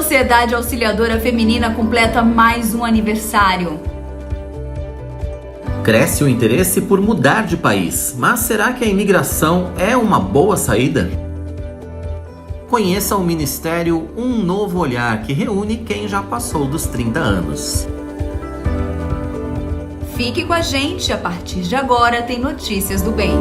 Sociedade Auxiliadora Feminina completa mais um aniversário. Cresce o interesse por mudar de país, mas será que a imigração é uma boa saída? Conheça o Ministério Um Novo Olhar, que reúne quem já passou dos 30 anos. Fique com a gente, a partir de agora tem Notícias do Bem.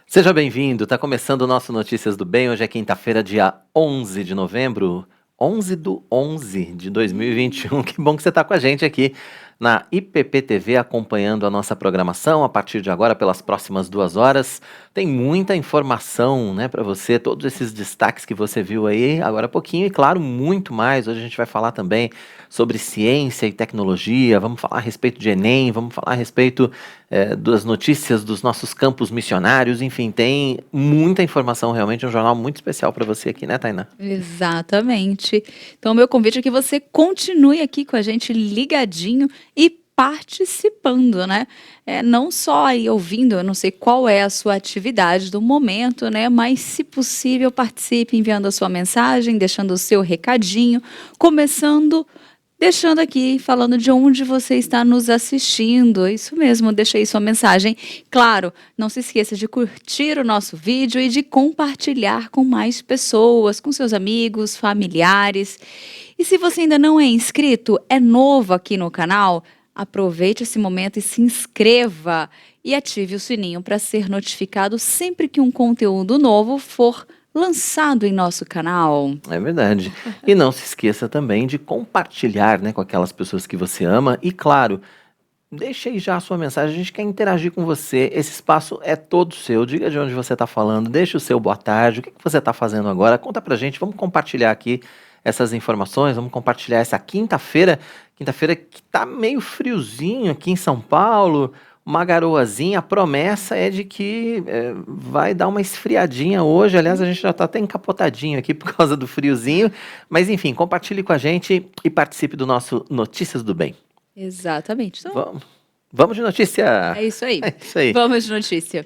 Seja bem-vindo, está começando o nosso Notícias do Bem. Hoje é quinta-feira, dia 11 de novembro, 11/11 de 2021. Que bom que você está com a gente aqui na IPP-TV, acompanhando a nossa programação a partir de agora, pelas próximas 2 horas. Tem muita informação, né, para você, todos esses destaques que você viu aí agora há pouquinho, e claro, muito mais. Hoje a gente vai falar também sobre ciência e tecnologia, vamos falar a respeito de Enem, vamos falar a respeito das notícias dos nossos campos missionários, enfim, tem muita informação, realmente um jornal muito especial para você aqui, né, Tainá? Exatamente. Então, meu convite é que você continue aqui com a gente ligadinho e participando, né? Não só aí ouvindo, eu não sei qual é a sua atividade do momento, né? Mas, se possível, participe enviando a sua mensagem, deixando o seu recadinho, começando deixando aqui, falando de onde você está nos assistindo. Isso mesmo, deixe aí sua mensagem. Claro, não se esqueça de curtir o nosso vídeo e de compartilhar com mais pessoas, com seus amigos, familiares. E se você ainda não é inscrito, é novo aqui no canal, aproveite esse momento e se inscreva e ative o sininho para ser notificado sempre que um conteúdo novo for lançado em nosso canal. É verdade. E não se esqueça também de compartilhar, né, com aquelas pessoas que você ama. E claro, deixe aí já a sua mensagem, a gente quer interagir com você. Esse espaço é todo seu. Diga de onde você está falando, deixe o seu boa tarde, o que você está fazendo agora. Conta pra gente, vamos compartilhar aqui essas informações, vamos compartilhar essa quinta-feira que tá meio friozinho aqui em São Paulo, uma garoazinha. A promessa é de que vai dar uma esfriadinha hoje. Aliás, a gente já está até encapotadinho aqui por causa do friozinho. Mas enfim, compartilhe com a gente e participe do nosso Notícias do Bem. Exatamente. Então, vamos de notícia. É isso aí. É isso aí. Vamos de notícia.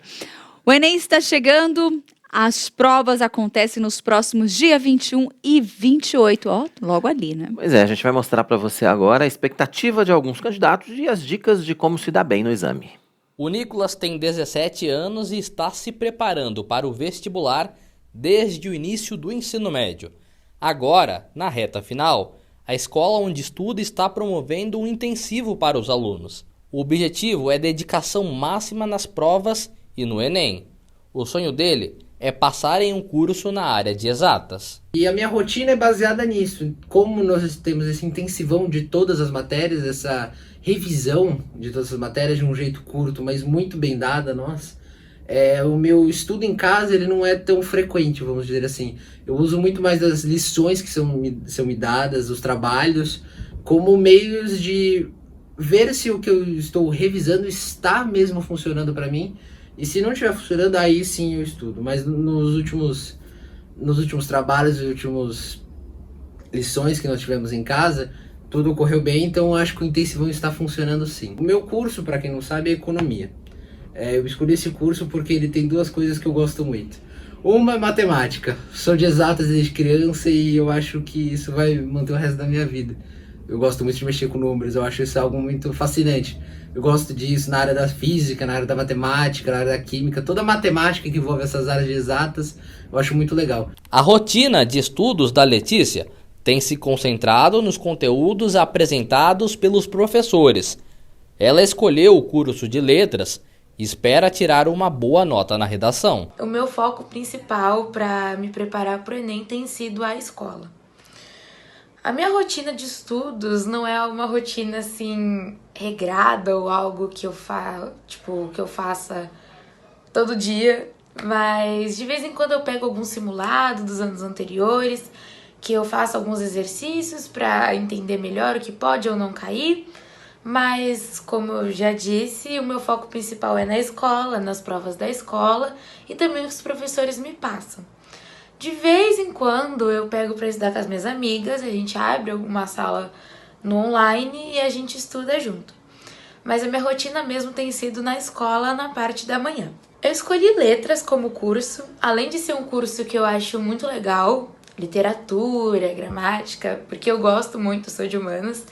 O Enem está chegando. As provas acontecem nos próximos dia 21 e 28, logo ali, né? Pois é, a gente vai mostrar para você agora a expectativa de alguns candidatos e as dicas de como se dar bem no exame. O Nicolas tem 17 anos e está se preparando para o vestibular desde o início do ensino médio. Agora, na reta final, a escola onde estuda está promovendo um intensivo para os alunos. O objetivo é dedicação máxima nas provas e no Enem. O sonho dele é passar em um curso na área de exatas. E a minha rotina é baseada nisso. Como nós temos esse intensivão de todas as matérias, essa revisão de todas as matérias de um jeito curto, mas muito bem dada, o meu estudo em casa ele não é tão frequente, vamos dizer assim. Eu uso muito mais as lições que são me dadas, os trabalhos, como meios de ver se o que eu estou revisando está mesmo funcionando para mim. E se não estiver funcionando, aí sim eu estudo. Mas nos últimos trabalhos, nas últimas lições que nós tivemos em casa, tudo ocorreu bem, então eu acho que o intensivão está funcionando sim. O meu curso, para quem não sabe, é economia. Eu escolhi esse curso porque ele tem 2 coisas que eu gosto muito. Uma é matemática. Sou de exatas desde criança e eu acho que isso vai manter o resto da minha vida. Eu gosto muito de mexer com números, eu acho isso algo muito fascinante. Eu gosto disso na área da física, na área da matemática, na área da química. Toda a matemática que envolve essas áreas de exatas, eu acho muito legal. A rotina de estudos da Letícia tem se concentrado nos conteúdos apresentados pelos professores. Ela escolheu o curso de letras e espera tirar uma boa nota na redação. O meu foco principal para me preparar para o Enem tem sido a escola. A minha rotina de estudos não é uma rotina assim regrada ou algo que eu faça todo dia, mas de vez em quando eu pego algum simulado dos anos anteriores, que eu faço alguns exercícios para entender melhor o que pode ou não cair, mas como eu já disse, o meu foco principal é na escola, nas provas da escola e também os professores me passam. De vez em quando eu pego para estudar com as minhas amigas, a gente abre alguma sala no online e a gente estuda junto. mas a minha rotina mesmo tem sido na escola na parte da manhã. Eu escolhi letras como curso, além de ser um curso que eu acho muito legal, literatura, gramática, porque eu gosto muito, sou de humanas,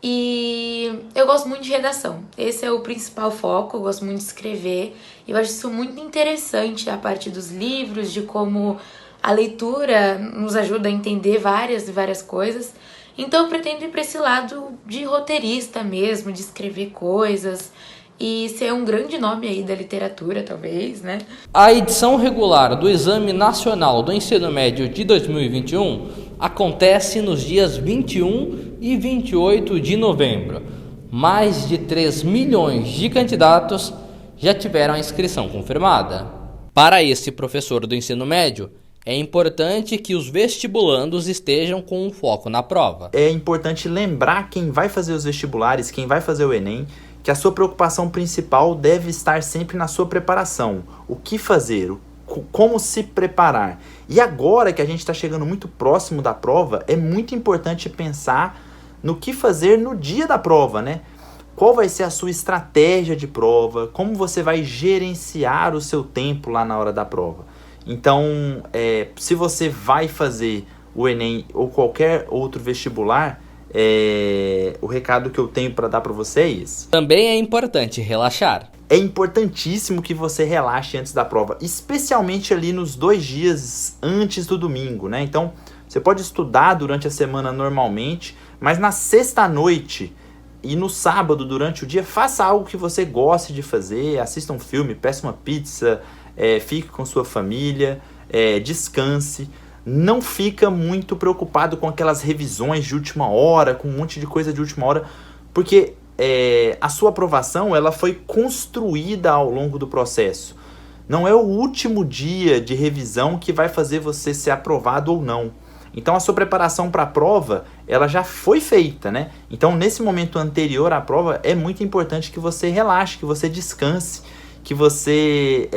e eu gosto muito de redação. Esse é o principal foco, eu gosto muito de escrever, e eu acho isso muito interessante, a parte dos livros, de como a leitura nos ajuda a entender várias e várias coisas. Então eu pretendo ir para esse lado de roteirista mesmo, de escrever coisas e ser um grande nome aí da literatura, talvez, né? A edição regular do Exame Nacional do Ensino Médio de 2021 acontece nos dias 21 e 28 de novembro. Mais de 3 milhões de candidatos já tiveram a inscrição confirmada. Para esse professor do ensino médio, é importante que os vestibulandos estejam com um foco na prova. É importante lembrar quem vai fazer os vestibulares, quem vai fazer o Enem, que a sua preocupação principal deve estar sempre na sua preparação. O que fazer, como se preparar. E agora que a gente está chegando muito próximo da prova, é muito importante pensar no que fazer no dia da prova, né? Qual vai ser a sua estratégia de prova, como você vai gerenciar o seu tempo lá na hora da prova. Então, se você vai fazer o Enem ou qualquer outro vestibular, o recado que eu tenho para dar para vocês... Também é importante relaxar. É importantíssimo que você relaxe antes da prova, especialmente ali nos 2 dias antes do domingo, né? Então, você pode estudar durante a semana normalmente, mas na sexta-noite e no sábado, durante o dia, faça algo que você goste de fazer, assista um filme, peça uma pizza, fique com sua família, descanse. Não fica muito preocupado com aquelas revisões de última hora, com um monte de coisa de última hora, porque a sua aprovação ela foi construída ao longo do processo. Não é o último dia de revisão que vai fazer você ser aprovado ou não. Então a sua preparação para a prova ela já foi feita, né? Então nesse momento anterior à prova é muito importante que você relaxe, que você descanse, que você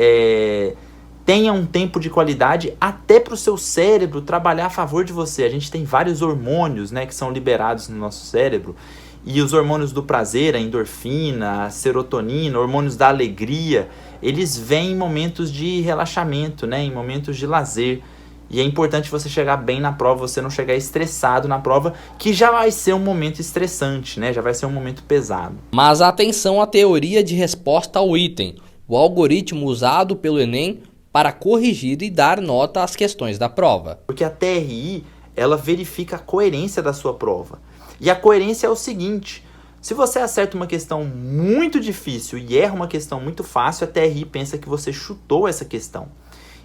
tenha um tempo de qualidade até para o seu cérebro trabalhar a favor de você. A gente tem vários hormônios, né, que são liberados no nosso cérebro, e os hormônios do prazer, a endorfina, a serotonina, hormônios da alegria, eles vêm em momentos de relaxamento, né, em momentos de lazer. E é importante você chegar bem na prova, você não chegar estressado na prova, que já vai ser um momento estressante, né, já vai ser um momento pesado. Mas atenção à teoria de resposta ao item, o algoritmo usado pelo Enem para corrigir e dar nota às questões da prova. Porque a TRI, ela verifica a coerência da sua prova. E a coerência é o seguinte: se você acerta uma questão muito difícil e erra uma questão muito fácil, a TRI pensa que você chutou essa questão.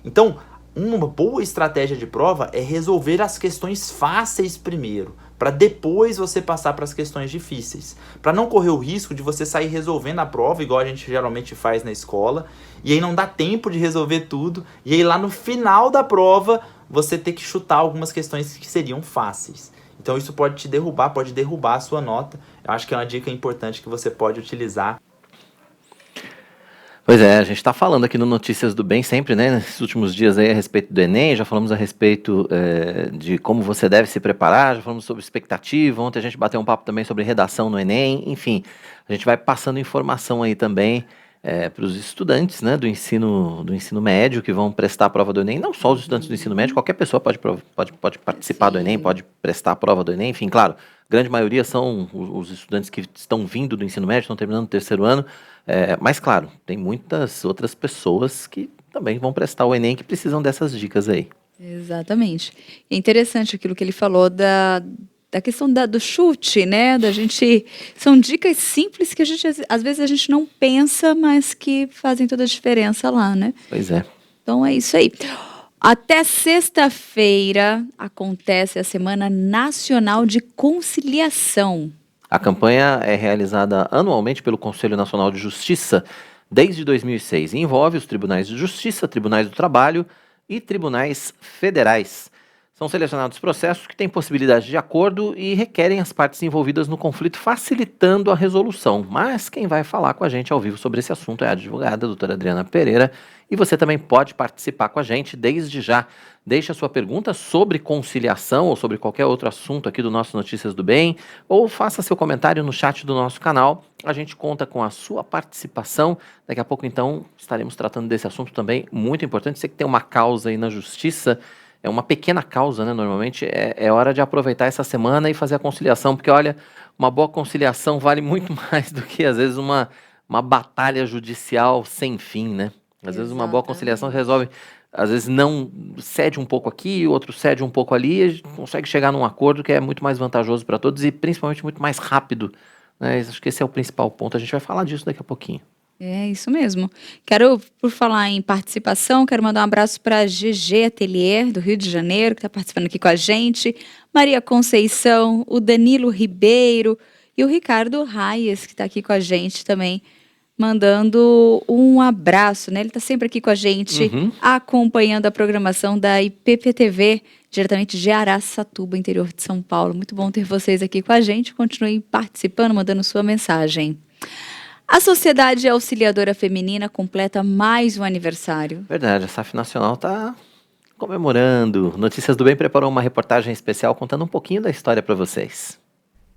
Então, uma boa estratégia de prova é resolver as questões fáceis primeiro, para depois você passar para as questões difíceis. Para não correr o risco de você sair resolvendo a prova, igual a gente geralmente faz na escola, e aí não dá tempo de resolver tudo, e aí lá no final da prova você ter que chutar algumas questões que seriam fáceis. Então isso pode te derrubar, pode derrubar a sua nota. Eu acho que é uma dica importante que você pode utilizar. Pois é, a gente está falando aqui no Notícias do Bem sempre, né, nesses últimos dias aí a respeito do Enem, já falamos a respeito de como você deve se preparar, já falamos sobre expectativa, ontem a gente bateu um papo também sobre redação no Enem, enfim, a gente vai passando informação aí também para os estudantes, né, do ensino médio que vão prestar a prova do Enem, não só os estudantes do ensino médio, qualquer pessoa pode participar do Enem, pode prestar a prova do Enem, enfim, claro, a grande maioria são os estudantes que estão vindo do ensino médio, estão terminando o 3º ano, mas claro, tem muitas outras pessoas que também vão prestar o Enem que precisam dessas dicas aí. Exatamente. É interessante aquilo que ele falou da questão do chute, né? São dicas simples que às vezes a gente não pensa, mas que fazem toda a diferença lá, né? Pois é. Então é isso aí. Até sexta-feira acontece a Semana Nacional de Conciliação. A campanha é realizada anualmente pelo Conselho Nacional de Justiça desde 2006 e envolve os tribunais de justiça, tribunais do trabalho e tribunais federais. São selecionados processos que têm possibilidade de acordo e requerem as partes envolvidas no conflito, facilitando a resolução. Mas quem vai falar com a gente ao vivo sobre esse assunto é a advogada, a doutora Adriana Pereira. E você também pode participar com a gente desde já. Deixe a sua pergunta sobre conciliação ou sobre qualquer outro assunto aqui do nosso Notícias do Bem, ou faça seu comentário no chat do nosso canal. A gente conta com a sua participação. Daqui a pouco, então, estaremos tratando desse assunto também muito importante. Você que tem uma causa aí na justiça, é uma pequena causa, né? Normalmente é hora de aproveitar essa semana e fazer a conciliação, porque olha, uma boa conciliação vale muito mais do que às vezes uma batalha judicial sem fim, né? Às vezes uma boa conciliação resolve, às vezes não cede um pouco aqui, o outro cede um pouco ali, e a gente consegue chegar num acordo que é muito mais vantajoso para todos e principalmente muito mais rápido, né? Acho que esse é o principal ponto. A gente vai falar disso daqui a pouquinho. É isso mesmo. Quero, por falar em participação, quero mandar um abraço para GG Atelier, do Rio de Janeiro, que está participando aqui com a gente, Maria Conceição, o Danilo Ribeiro e o Ricardo Raias, que está aqui com a gente também, mandando um abraço, né? Ele está sempre aqui com a gente, acompanhando a programação da IPPTV, diretamente de Araçatuba, interior de São Paulo. Muito bom ter vocês aqui com a gente. Continuem participando, mandando sua mensagem. A Sociedade Auxiliadora Feminina completa mais um aniversário. Verdade, a SAF Nacional está comemorando. Notícias do Bem preparou uma reportagem especial contando um pouquinho da história para vocês.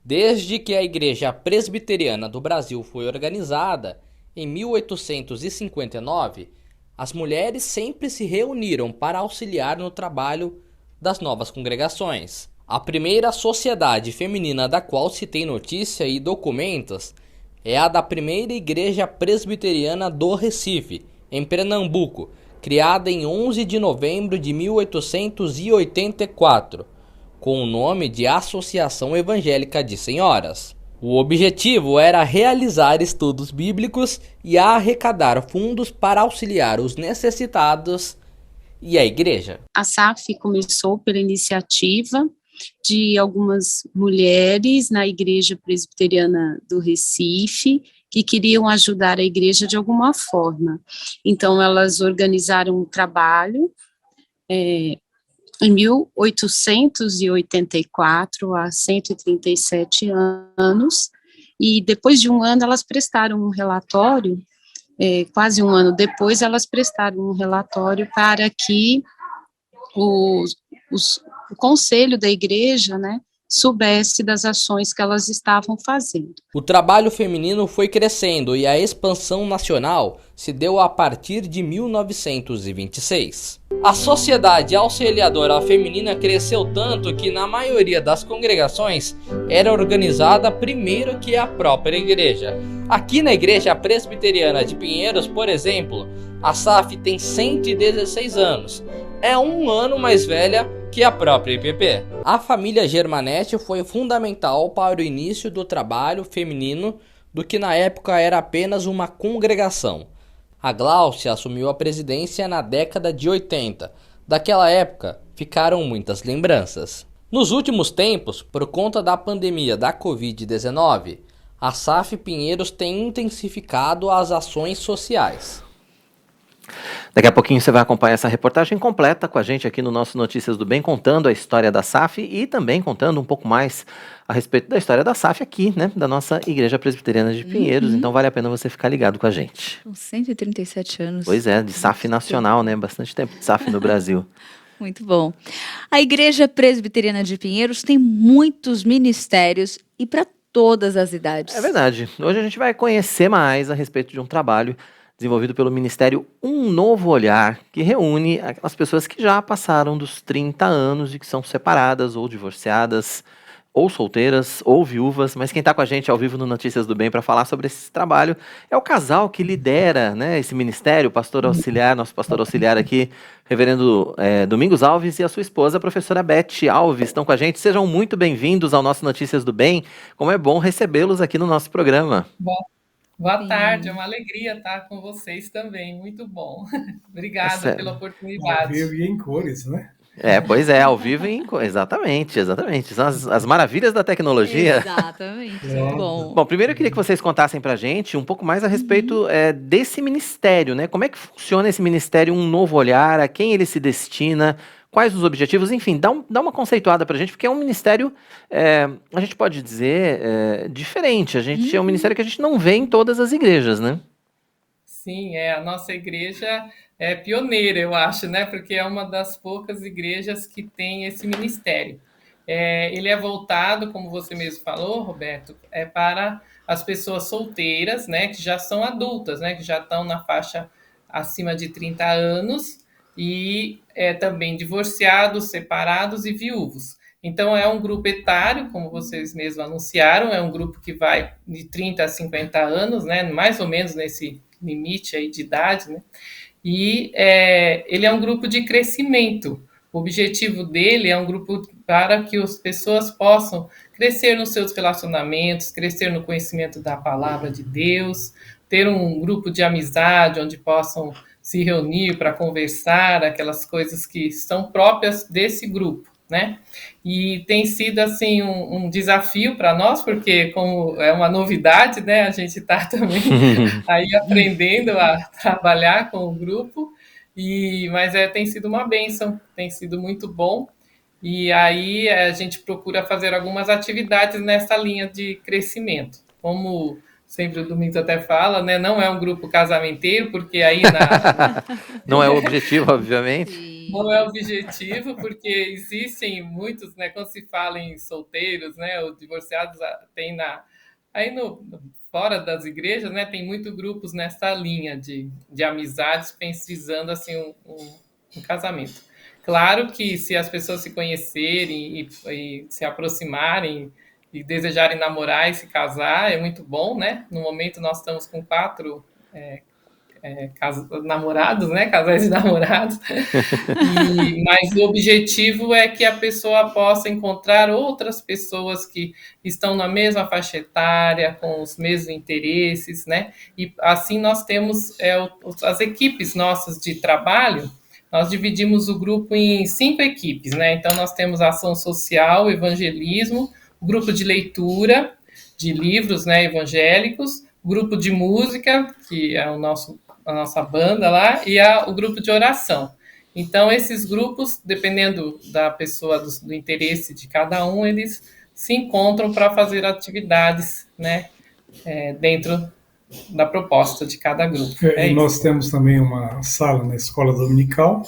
Desde que a Igreja Presbiteriana do Brasil foi organizada, em 1859, as mulheres sempre se reuniram para auxiliar no trabalho das novas congregações. A primeira sociedade feminina da qual se tem notícia e documentos é a da primeira Igreja Presbiteriana do Recife, em Pernambuco, criada em 11 de novembro de 1884, com o nome de Associação Evangélica de Senhoras. O objetivo era realizar estudos bíblicos e arrecadar fundos para auxiliar os necessitados e a igreja. A SAF começou pela iniciativa de algumas mulheres na Igreja Presbiteriana do Recife que queriam ajudar a igreja de alguma forma. Então, elas organizaram um trabalho em 1884, há 137 anos, e depois de um ano elas prestaram um relatório, quase um ano depois elas prestaram um relatório para que o conselho da igreja, né, soubesse das ações que elas estavam fazendo. O trabalho feminino foi crescendo e a expansão nacional se deu a partir de 1926. A Sociedade Auxiliadora Feminina cresceu tanto que na maioria das congregações era organizada primeiro que a própria igreja. Aqui na Igreja Presbiteriana de Pinheiros, por exemplo, a SAF tem 116 anos. É um ano mais velha que a própria IPP. A família Germanetti foi fundamental para o início do trabalho feminino do que na época era apenas uma congregação. A Gláucia assumiu a presidência na década de 80. Daquela época ficaram muitas lembranças. Nos últimos tempos, por conta da pandemia da Covid-19, a SAF Pinheiros tem intensificado as ações sociais. Daqui a pouquinho você vai acompanhar essa reportagem completa com a gente aqui no nosso Notícias do Bem, contando a história da SAF e também contando um pouco mais a respeito da história da SAF aqui, né, da nossa Igreja Presbiteriana de Pinheiros. Então vale a pena você ficar ligado com a gente. São 137 anos. Pois é, de SAF nacional, né? Bastante tempo de SAF no Brasil. Muito bom. A Igreja Presbiteriana de Pinheiros tem muitos ministérios e para todas as idades. É verdade. Hoje a gente vai conhecer mais a respeito de um trabalho desenvolvido pelo Ministério Um Novo Olhar, que reúne aquelas pessoas que já passaram dos 30 anos e que são separadas ou divorciadas, ou solteiras, ou viúvas, mas quem está com a gente ao vivo no Notícias do Bem para falar sobre esse trabalho é o casal que lidera, né, esse ministério, o pastor auxiliar, nosso pastor auxiliar aqui, reverendo Domingos Alves, e a sua esposa, a professora Beth Alves, estão com a gente. Sejam muito bem-vindos ao nosso Notícias do Bem. Como é bom recebê-los aqui no nosso programa. Boa tarde, é uma alegria estar com vocês também, muito bom. Obrigada pela oportunidade. Ao vivo e em cores, né? Pois é, ao vivo e exatamente. São as maravilhas da tecnologia. Exatamente, muito bom. Bom, primeiro eu queria que vocês contassem pra gente um pouco mais a respeito desse ministério, né? Como é que funciona esse ministério Um Novo Olhar, a quem ele se destina, quais os objetivos, enfim, dá uma conceituada pra gente, porque é um ministério, a gente pode dizer, diferente. A gente é um ministério que a gente não vê em todas as igrejas, né? Sim, a nossa igreja é pioneira, eu acho, né? Porque é uma das poucas igrejas que tem esse ministério. Ele é voltado, como você mesmo falou, Roberto, para as pessoas solteiras, né? Que já são adultas, né? Que já estão na faixa acima de 30 anos e também divorciados, separados e viúvos. Então, é um grupo etário, como vocês mesmos anunciaram, é um grupo que vai de 30 a 50 anos, né? Mais ou menos nesse limite aí de idade, né? E ele é um grupo de crescimento. O objetivo dele é um grupo para que as pessoas possam crescer nos seus relacionamentos, crescer no conhecimento da palavra de Deus, ter um grupo de amizade onde possam se reunir para conversar, aquelas coisas que são próprias desse grupo, né? E tem sido, assim, um desafio para nós, porque como é uma novidade, né, a gente está também aí aprendendo a trabalhar com o grupo, mas tem sido uma bênção, tem sido muito bom, e aí a gente procura fazer algumas atividades nessa linha de crescimento. Como sempre o Domingos até fala, né, não é um grupo casamenteiro, porque aí Não é o objetivo, obviamente. não é o objetivo, porque existem muitos, né, quando se fala em solteiros, né, ou divorciados, tem fora das igrejas, né, tem muitos grupos nessa linha de amizades, precisando assim um casamento. Claro que se as pessoas se conhecerem e se aproximarem e desejarem namorar e se casar, é muito bom, né? No momento nós estamos com 4 namorados, né? Casais de namorados. Mas o objetivo é que a pessoa possa encontrar outras pessoas que estão na mesma faixa etária, com os mesmos interesses, né? E assim nós temos as equipes nossas de trabalho. Nós dividimos o grupo em 5 equipes, né? Então nós temos ação social, evangelismo, grupo de leitura de livros, né, evangélicos, grupo de música, que é a nossa banda lá, e o grupo de oração. Então, esses grupos, dependendo da pessoa, do interesse de cada um, eles se encontram para fazer atividades, né, dentro da proposta de cada grupo. Nós temos também uma sala na escola dominical.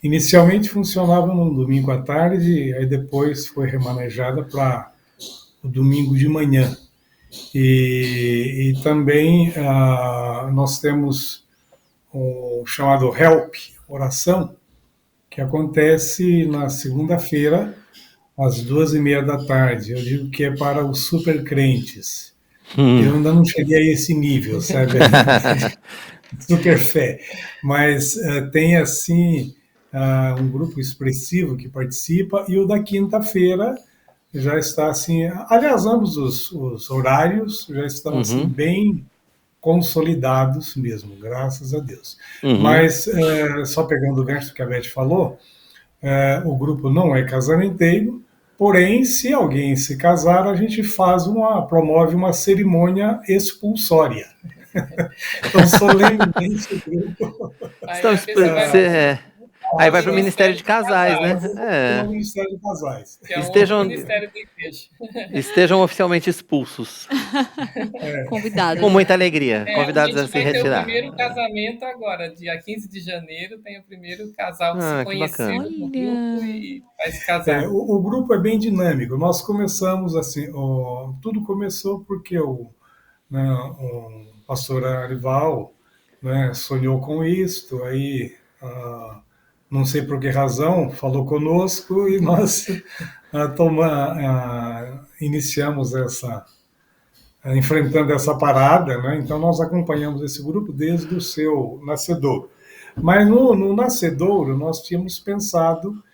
Inicialmente funcionava no domingo à tarde, aí depois foi remanejada para o domingo de manhã. E também nós temos o chamado Help, oração, que acontece na segunda-feira, às 2h30 da tarde. Eu digo que é para os super crentes. Eu ainda não cheguei a esse nível, sabe? Super fé. Mas tem, assim, um grupo expressivo que participa, e o da quinta-feira já está, assim... Aliás, ambos os horários já estão, assim, bem consolidados mesmo, graças a Deus. Mas, só pegando o gancho que a Beth falou, o grupo não é casamenteiro, porém, se alguém se casar, a gente promove uma cerimônia expulsória. Então, solenemente, o grupo... Aí vai para o Ministério de Casais, né? O Ministério de Casais. Que é o Ministério da Igreja. Estejam oficialmente expulsos. Convidados. Com muita alegria. Convidados a se vai ter retirar. o primeiro casamento agora, dia 15 de janeiro, tem o primeiro casal que se conheceu no grupo e vai se casar. O grupo é bem dinâmico. Nós começamos assim, tudo começou porque o pastor Arival, né, sonhou com isto, aí... não sei por que razão, falou conosco e nós iniciamos enfrentando essa parada, né? Então nós acompanhamos esse grupo desde o seu nascedouro. Mas no nascedouro nós tínhamos pensado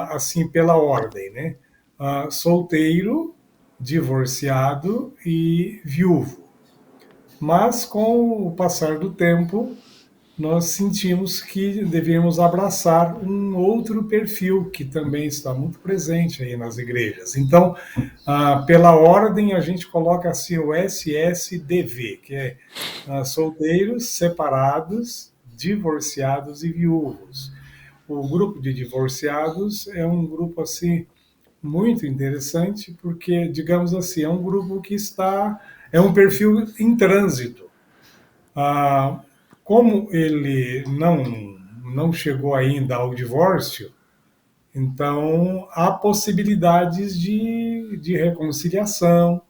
assim pela ordem, né? Solteiro, divorciado e viúvo. Mas com o passar do tempo nós sentimos que devíamos abraçar um outro perfil que também está muito presente aí nas igrejas. Então, pela ordem, a gente coloca assim o SSDV, que é solteiros, separados, divorciados e viúvos. o grupo de divorciados é um grupo assim muito interessante, porque, digamos assim, é um grupo que é um perfil em trânsito. Como ele não chegou ainda ao divórcio, então há possibilidades de reconciliação,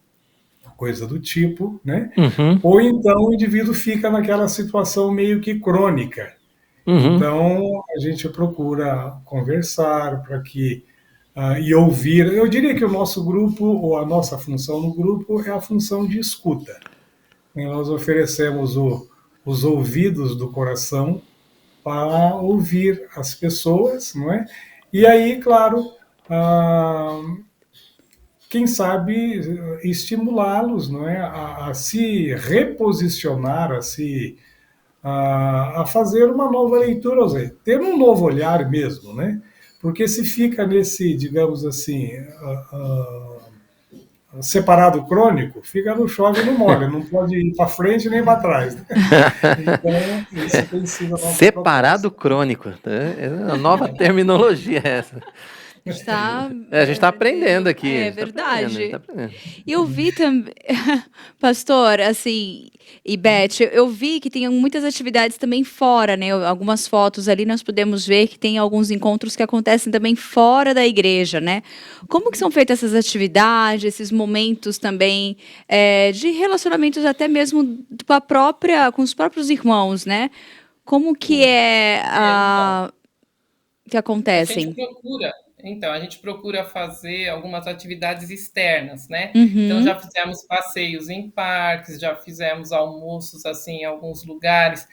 coisa do tipo, né? Uhum, Ou então o indivíduo fica naquela situação meio que crônica. uhum, Então a gente procura conversar para que e ouvir. Eu diria que o nosso grupo, ou a nossa função no grupo, é a função de escuta. Nós oferecemos os ouvidos do coração para ouvir as pessoas, não é? E aí, claro, quem sabe estimulá-los, não é, a se reposicionar, a fazer uma nova leitura, ou seja, ter um novo olhar mesmo, né? Porque se fica nesse, digamos assim, separado crônico, fica no chove e no molha, não pode ir para frente nem para trás. Né? Então, isso tem sido a nossa Separado proposta. crônico. É uma nova terminologia essa. Está, A gente está aprendendo aqui. é A gente tá aprendendo, a gente verdade. tá aprendendo. E eu vi também, pastor, assim, e Beth, eu vi que tem muitas atividades também fora, né? Algumas fotos ali nós podemos ver que tem alguns encontros que acontecem também fora da igreja, né? Como que são feitas essas atividades, esses momentos também de relacionamentos até mesmo com os próprios irmãos, né? Como que que A acontecem? a gente procura fazer algumas atividades externas, né? Então já Uhum. fizemos passeios em parques, já fizemos almoços assim em alguns lugares.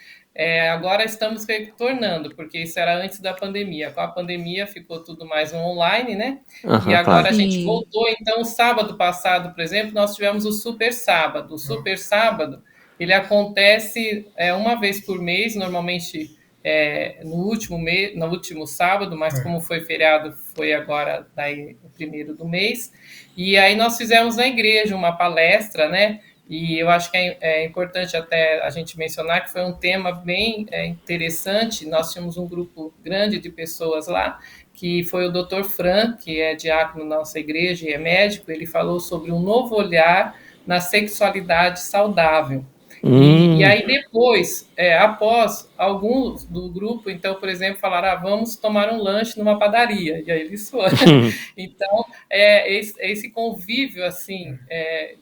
Agora estamos retornando, porque isso era antes da pandemia. Com a pandemia ficou tudo mais online, né? E Aham, agora claro. a gente Sim. voltou. Então, sábado passado, por exemplo, nós tivemos o Super Sábado. O Super Sábado, ele acontece uma vez por mês, normalmente no último sábado, mas como foi feriado, foi agora daí, o primeiro do mês. E aí nós fizemos na igreja uma palestra, né? E eu acho que é importante até a gente mencionar que foi um tema bem interessante. Nós tínhamos um grupo grande de pessoas lá, que foi o Dr. Fran, que é diácono na nossa igreja e é médico. Ele falou sobre um novo olhar na sexualidade saudável. E aí depois, após alguns do grupo, então, por exemplo, falaram, vamos tomar um lanche numa padaria, e aí eles foram. Então, esse convívio, assim,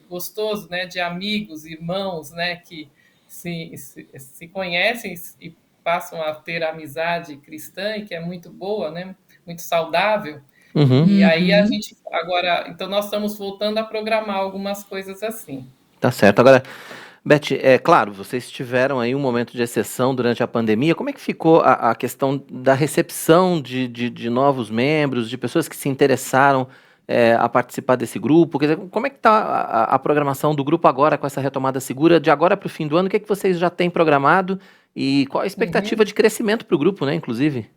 gostoso, né, de amigos, irmãos, né, que se conhecem e passam a ter amizade cristã, e que é muito boa, né, muito saudável. Uhum, E aí a Uhum. gente, agora, então nós estamos voltando a programar algumas coisas assim. tá certo. Agora, Beth, é claro, vocês tiveram aí um momento de exceção durante a pandemia. Como é que ficou a questão da recepção de novos membros, de pessoas que se interessaram a participar desse grupo? Quer dizer, como é que está a programação do grupo agora com essa retomada segura? De agora para o fim do ano, o que é que vocês já têm programado? E qual a expectativa de crescimento para o grupo, né, inclusive?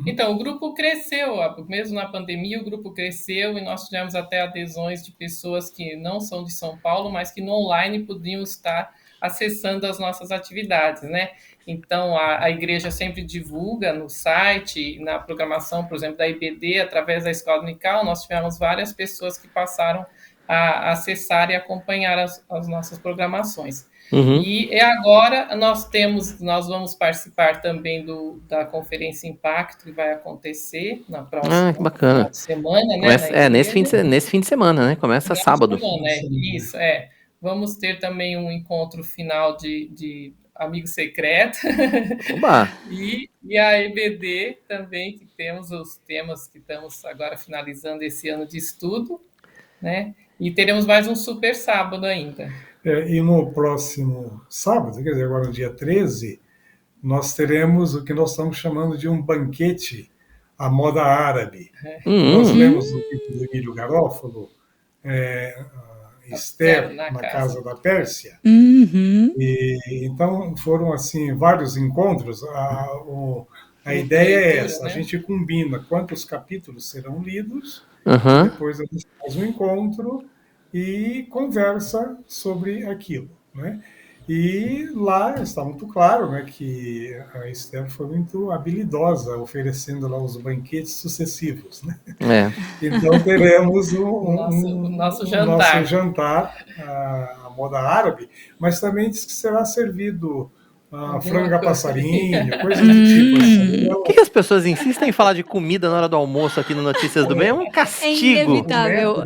Então, o grupo cresceu, mesmo na pandemia, o grupo cresceu e nós tivemos até adesões de pessoas que não são de São Paulo, mas que no online podiam estar acessando as nossas atividades, né? Então, a igreja sempre divulga no site, na programação, por exemplo, da IBD, através da Escola Dominical, nós tivemos várias pessoas que passaram a acessar e acompanhar as nossas programações. Uhum. E agora nós vamos participar também da Conferência Impacto, que vai acontecer na próxima Que bacana. semana, né? Começa, nesse fim de semana, né? Começa sábado. Isso, Vamos ter também um encontro final de amigo secreto. Oba! E a EBD também, que temos os temas que estamos agora finalizando esse ano de estudo, né? E teremos mais um super sábado ainda. E no próximo sábado, quer dizer, agora no dia 13, nós teremos o que nós estamos chamando de um banquete à moda árabe. Nós lemos o livro do Emílio Garófalo, Esther na Casa da Pérsia. Uhum. E então foram assim vários encontros. A ideia é essa: a gente combina quantos capítulos serão lidos, depois a gente faz um encontro e conversa sobre aquilo, né? E lá está muito claro, né, que a Esther foi muito habilidosa, oferecendo lá os banquetes sucessivos, né? É. Então teremos O nosso nosso jantar. jantar à moda árabe, mas também diz que será servido Alguma franga coisa. passarinho, coisa do tipo assim. Por que as pessoas insistem em falar de comida na hora do almoço aqui no Notícias do Bem? É um É castigo. inevitável.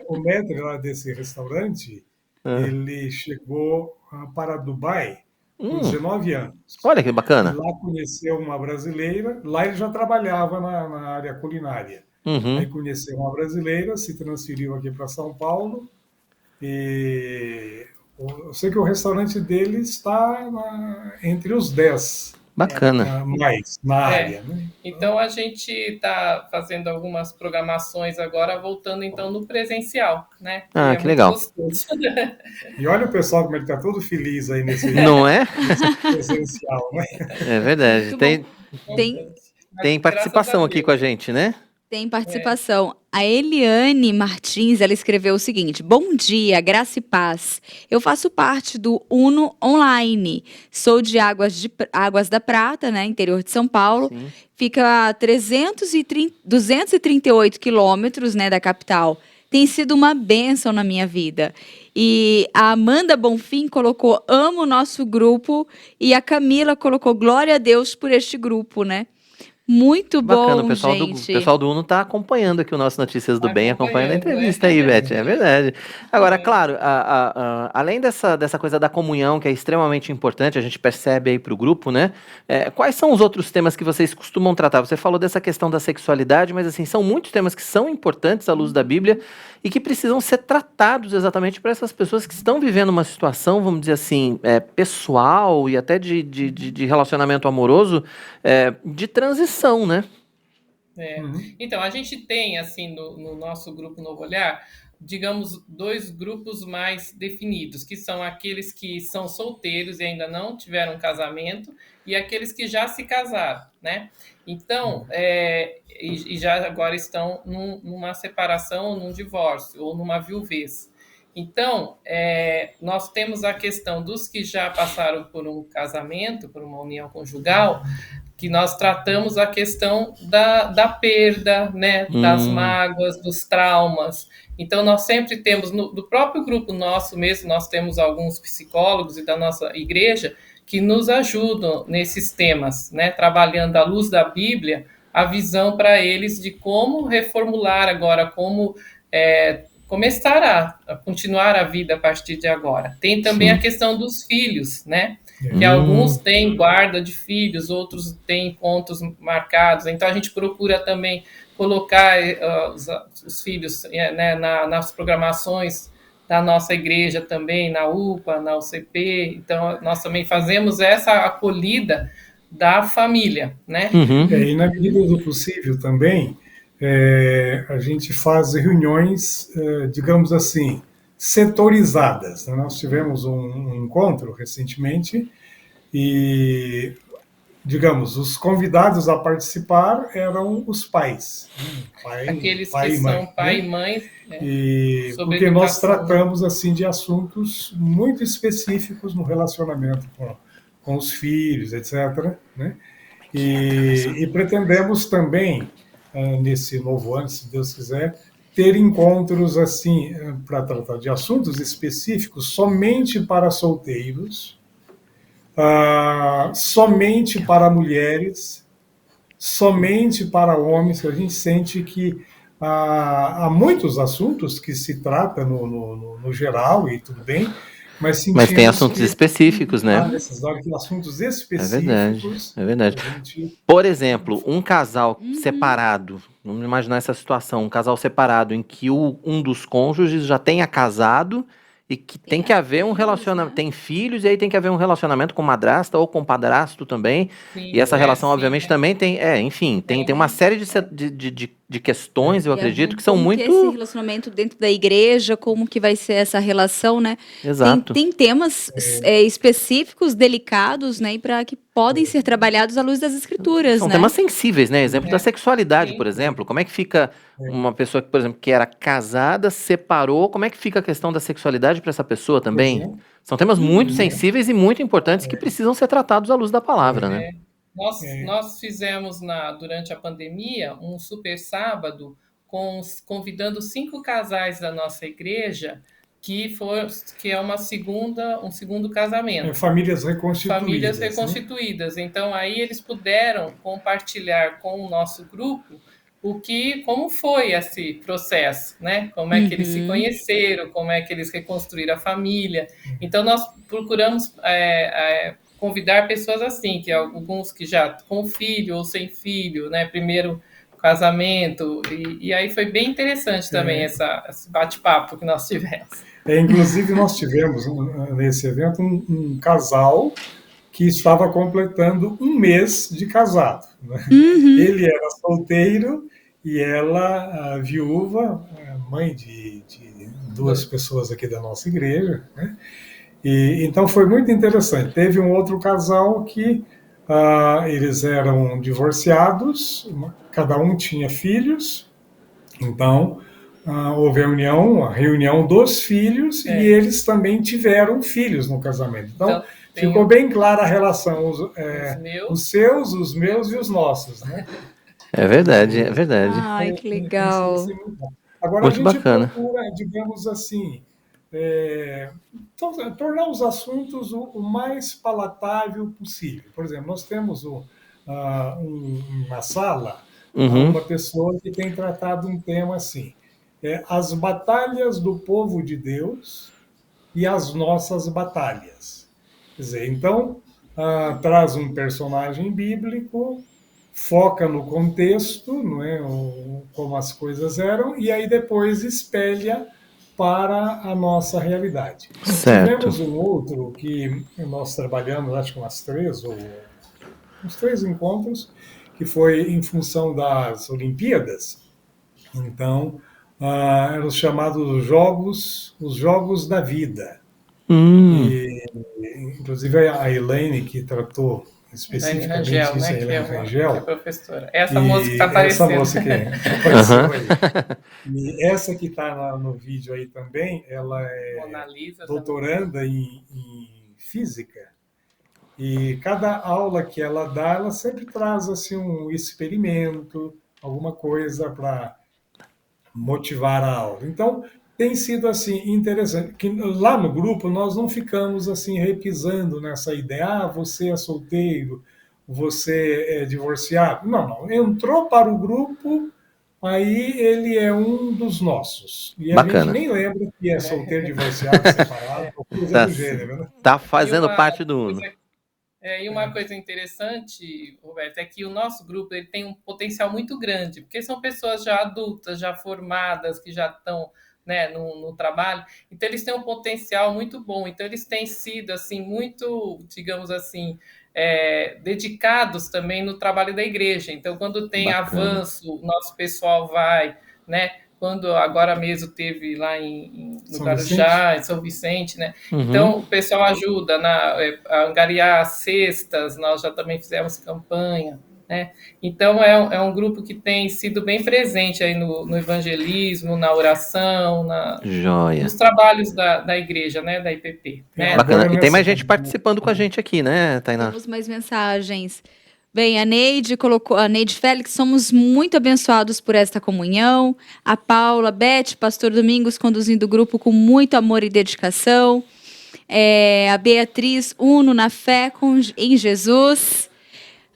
O maître lá desse restaurante, Ah. ele chegou para Dubai com Hum, 19 anos. olha que E bacana. lá conheceu uma brasileira, lá ele já trabalhava na área culinária. Aí Uhum. conheceu uma brasileira, se transferiu aqui para São Paulo e eu sei que o restaurante dele está entre os 10 Bacana. mais na É. área, né? Então a gente está fazendo algumas programações agora, voltando então no presencial, né? Ah, E é que muito legal. gostoso. E olha o pessoal como ele está todo feliz aí nesse Não é? presencial, né? É verdade. Muito Tem, bom. Tem, tem participação aqui com a gente, né? Tem participação. A Eliane Martins, ela escreveu o seguinte: Bom dia, graça e paz. Eu faço parte do Uno Online. Sou de Águas da Prata, né, interior de São Paulo. Sim. Fica a 238 quilômetros, né, da capital. Tem sido uma bênção na minha vida. E a Amanda Bonfim colocou: amo o nosso grupo. E a Camila colocou: glória a Deus por este grupo, né? Muito Bacana, bom, o gente. pessoal do Uno tá acompanhando aqui o nosso Notícias do Tá Bem, acompanhando a acompanhando, entrevista aí, Beth, é verdade. Agora, claro, além dessa coisa da comunhão, que é extremamente importante, a gente percebe aí pro grupo, né? Quais são os outros temas que vocês costumam tratar? Você falou dessa questão da sexualidade, mas assim, são muitos temas que são importantes à luz da Bíblia e que precisam ser tratados exatamente para essas pessoas que estão vivendo uma situação, vamos dizer assim, pessoal e até de relacionamento amoroso, de transição, né? Então, a gente tem, assim, no nosso grupo Novo Olhar, digamos, dois grupos mais definidos, que são aqueles que são solteiros e ainda não tiveram casamento, e aqueles que já se casaram, né? Então, e já agora estão numa separação, num divórcio, ou numa viuvez. Então, nós temos a questão dos que já passaram por um casamento, por uma união conjugal, que nós tratamos a questão da perda, né, das mágoas, dos traumas. Então, nós sempre temos, do próprio grupo nosso mesmo, nós temos alguns psicólogos e da nossa igreja que nos ajudam nesses temas, né, trabalhando à luz da Bíblia, a visão para eles de como reformular agora, como começar a continuar a vida a partir de agora. Tem também a questão dos filhos, né? Que alguns têm guarda de filhos, outros têm pontos marcados. Então, a gente procura também colocar os filhos nas programações da nossa igreja também, na UPA, na UCP. Então, nós também fazemos essa acolhida da família, né? E na medida do possível também, a gente faz reuniões, digamos assim, setorizadas. Nós tivemos um encontro recentemente e, digamos, os convidados a participar eram os pais. Aqueles que são pai e mãe. Porque nós tratamos assim de assuntos muito específicos no relacionamento com os filhos, etc., né? E pretendemos também, nesse novo ano, se Deus quiser, ter encontros assim para tratar de assuntos específicos somente para solteiros, somente para mulheres, somente para homens, que a gente sente que há muitos assuntos que se trata no geral e tudo bem, mas tem assuntos específicos, né? Há necessidade de assuntos específicos. É verdade. Por exemplo, um casal separado, vamos imaginar essa situação, um casal separado em que um dos cônjuges já tenha casado e que tem que haver um relacionamento, tem filhos, e aí tem que haver um relacionamento com madrasta ou com padrasto também. Sim, e essa relação, obviamente, também tem, enfim, tem uma série de de questões, eu E acredito, que são como que é esse muito... relacionamento dentro da igreja, como que vai ser essa relação, né? Exato. Tem temas específicos, delicados, né? E para que podem ser trabalhados à luz das escrituras, São né? temas sensíveis, né? Exemplo da sexualidade, Sim. por exemplo. Como é que fica uma pessoa que, por exemplo, que era casada, separou, como é que fica a questão da sexualidade para essa pessoa também? São temas muito sensíveis e muito importantes que precisam ser tratados à luz da palavra, né? Nós fizemos durante a pandemia um super sábado convidando 5 casais da nossa igreja que é um segundo casamento. Famílias reconstituídas. Famílias reconstituídas. Né? Então aí eles puderam compartilhar com o nosso grupo como foi esse processo, né? Como é que eles se conheceram, como é que eles reconstruíram a família. Então nós procuramos convidar pessoas assim, que alguns que já com filho ou sem filho, né? Primeiro casamento, e aí foi bem interessante também esse bate-papo que nós tivemos. Inclusive nós tivemos nesse evento um casal que estava completando 1 mês de casado. Né? Ele era solteiro e ela viúva, mãe de 2 pessoas aqui da nossa igreja, né? E então foi muito interessante. Teve um outro casal que eles eram divorciados, cada um tinha filhos, então houve a reunião dos filhos e eles também tiveram filhos no casamento. Então ficou bem clara a relação, os seus, os meus e os nossos, né? É verdade, é verdade. Ai, que legal. Agora Muito a gente bacana. procura, digamos assim, tornar os assuntos o mais palatável possível. Por exemplo, nós temos na sala uma pessoa que tem tratado um tema assim, as batalhas do povo de Deus e as nossas batalhas. Quer dizer, então, traz um personagem bíblico, foca no contexto, não é, como as coisas eram, e aí depois espelha para a nossa realidade. Certo. Tivemos um outro que nós trabalhamos, acho que uns 3 encontros, que foi em função das Olimpíadas. Então, eram os chamados os Jogos da Vida. E, inclusive a Elaine, que tratou especificamente Rangel, isso, né, a Elaine Rangel, que é professora. Essa moça que está aparecendo. Essa moça que apareceu aí. E essa que está no vídeo aí também, ela é doutoranda em física. E cada aula que ela dá, ela sempre traz assim, um experimento, alguma coisa para motivar a aula. Então, tem sido assim interessante, que lá no grupo nós não ficamos assim repisando nessa ideia, você é solteiro, você é divorciado. Não. Entrou para o grupo, aí ele é um dos nossos. E a Bacana. gente nem lembra que é solteiro, divorciado, separado, ou coisa do gênero, né? Tá fazendo parte do Uno. E uma coisa interessante, Roberto, é que o nosso grupo ele tem um potencial muito grande, porque são pessoas já adultas, já formadas, que já estão, né, no trabalho, então eles têm um potencial muito bom, então eles têm sido assim, muito, digamos assim, dedicados também no trabalho da igreja. Então, quando tem avanço, o nosso pessoal vai, né? Quando agora mesmo teve lá no Guarujá, em São Vicente, né? Então, o pessoal ajuda a angariar cestas, nós já também fizemos campanha, né? Então, é um grupo que tem sido bem presente aí no evangelismo, na oração, nos trabalhos da igreja, né? Da IPP. Né? Bacana. E tem mais gente participando com a gente aqui, né, Tainá? Temos mais mensagens. Bem, a Neide Félix, somos muito abençoados por esta comunhão. A Paula, Beth, Pastor Domingos, conduzindo o grupo com muito amor e dedicação. A Beatriz, uno na fé em Jesus.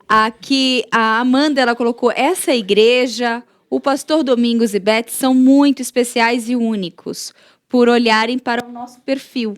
Aqui, a Amanda, ela colocou essa igreja. O Pastor Domingos e Beth são muito especiais e únicos. por olharem para o nosso perfil.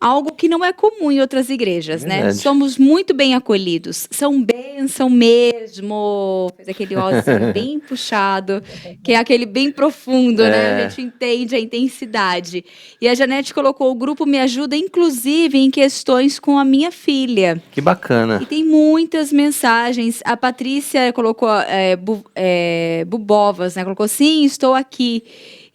Algo que não é comum em outras igrejas, né? Verdade. Somos muito bem acolhidos. São bênção mesmo. Fez aquele ózinho bem puxado, que é aquele bem profundo, né? A gente entende a intensidade. E a Janete colocou: o grupo me ajuda, inclusive, em questões com a minha filha. Que bacana. E tem muitas mensagens. A Patrícia colocou Bubovas, né? Colocou: sim, estou aqui.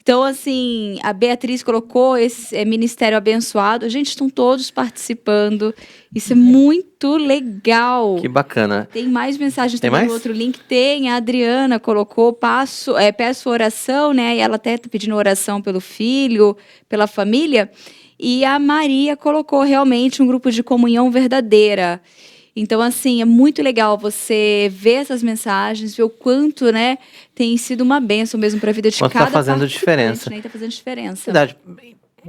Então, assim, a Beatriz colocou esse ministério abençoado. Gente, estão todos participando. Isso é muito legal. Que bacana. Tem mais mensagens Tem também mais? no outro link. Tem, a Adriana colocou: peço oração, né? E ela até está pedindo oração pelo filho, pela família. E a Maria colocou realmente um grupo de comunhão verdadeira. Então, assim, é muito legal você ver essas mensagens, ver o quanto, né, tem sido uma bênção mesmo para a vida de Quanto tá cada fazendo participante, diferença. né? Tá fazendo diferença. Verdade.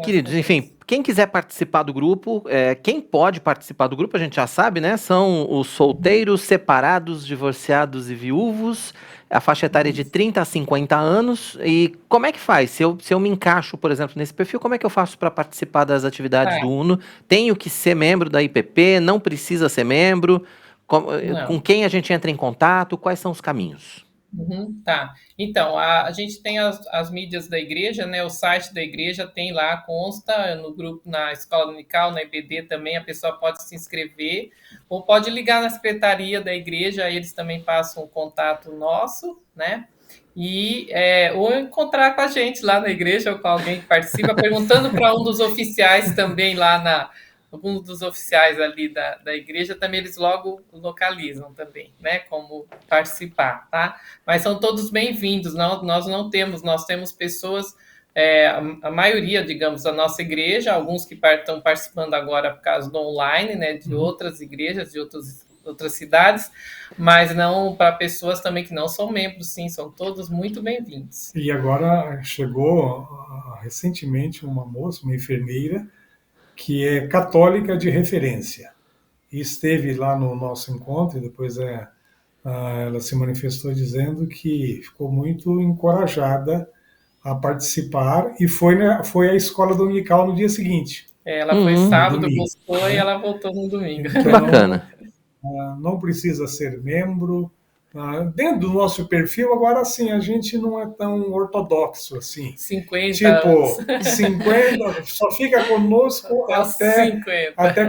Queridos, enfim, quem quiser participar do grupo, quem pode participar do grupo, a gente já sabe, né? São os solteiros, separados, divorciados e viúvos, a faixa etária de 30 a 50 anos. E como é que faz? Se eu me encaixo, por exemplo, nesse perfil, como é que eu faço para participar das atividades do UNO? Tenho que ser membro da IPP? Não precisa ser membro? Com quem a gente entra em contato? Quais são os caminhos? Tá. Então, a gente tem as mídias da igreja, né? O site da igreja tem lá, consta no grupo, na Escola Dominical, na EBD também, a pessoa pode se inscrever, ou pode ligar na secretaria da igreja, aí eles também passam o contato nosso, né? E, ou encontrar com a gente lá na igreja, ou com alguém que participa, perguntando para um dos oficiais também lá alguns dos oficiais ali da igreja, também eles logo localizam também, né, como participar, tá? Mas são todos bem-vindos, nós temos pessoas, a maioria, digamos, da nossa igreja, alguns que estão participando agora por causa do online, né, de outras igrejas, de outras cidades, mas não para pessoas também que não são membros, sim, são todos muito bem-vindos. E agora chegou recentemente uma moça, uma enfermeira, que é católica de referência. E esteve lá no nosso encontro, e depois ela se manifestou dizendo que ficou muito encorajada a participar e foi à escola dominical no dia seguinte. Ela foi sábado, gostou, e ela voltou no domingo. Então, Que bacana. Não precisa ser membro. Dentro do nosso perfil, agora sim, a gente não é tão ortodoxo assim. 50 tipo, anos. 50, só fica conosco até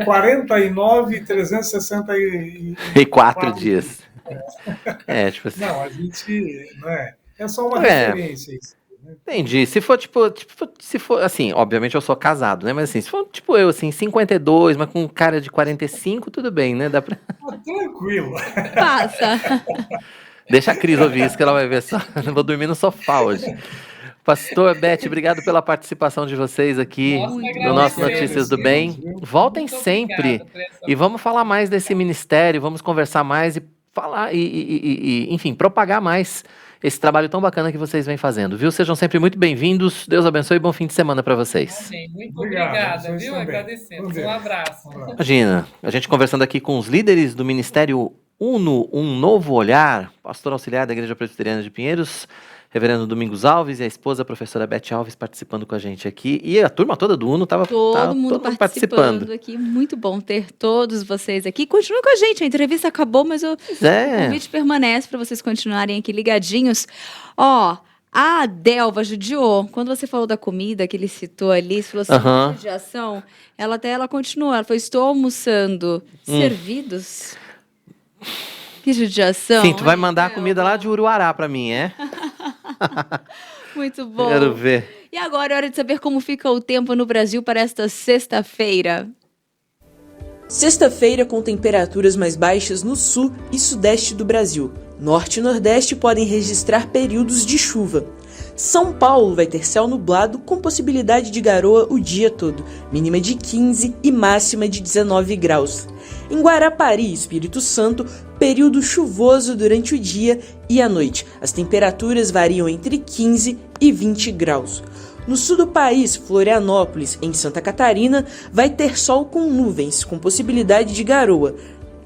49, 364 dias. Tipo assim. Não, a gente, né, é só uma referência isso. Entendi. Se for assim, obviamente eu sou casado, né? Mas assim, se for tipo eu, assim, 52, mas com cara de 45, tudo bem, né? Dá pra... Tranquilo. Passa. Deixa a Cris ouvir isso que ela vai ver só. Eu vou dormir no sofá hoje. Pastor Beth, obrigado pela participação de vocês aqui no nosso Notícias do Bem. Voltem sempre e vamos falar mais desse ministério, vamos conversar mais e falar enfim, propagar mais esse trabalho tão bacana que vocês vêm fazendo, viu? Sejam sempre muito bem-vindos. Deus abençoe e bom fim de semana para vocês. Muito obrigada, viu? Agradecemos. Um abraço. Imagina, a gente conversando aqui com os líderes do Ministério UNO, Um Novo Olhar, pastor auxiliar da Igreja Presbiteriana de Pinheiros, reverendo Domingos Alves, e a esposa, a professora Beth Alves, participando com a gente aqui. E a turma toda do UNO estava todo mundo participando aqui. Muito bom ter todos vocês aqui. Continue com a gente, a entrevista acabou, mas o convite permanece para vocês continuarem aqui ligadinhos. A Delva judiou. Quando você falou da comida que ele citou ali, você falou assim, judiação, ela continuou. Ela falou: estou almoçando. Servidos? Que judiação. Sim, tu vai mandar a comida lá de Uruará para mim, é? Muito bom. Quero ver. E agora é hora de saber como fica o tempo no Brasil para esta sexta-feira. Sexta-feira com temperaturas mais baixas no sul e sudeste do Brasil. Norte e nordeste podem registrar períodos de chuva. São Paulo vai ter céu nublado com possibilidade de garoa o dia todo, mínima de 15 e máxima de 19 graus. Em Guarapari, Espírito Santo, período chuvoso durante o dia e a noite. As temperaturas variam entre 15 e 20 graus. No sul do país, Florianópolis, em Santa Catarina, vai ter sol com nuvens, com possibilidade de garoa.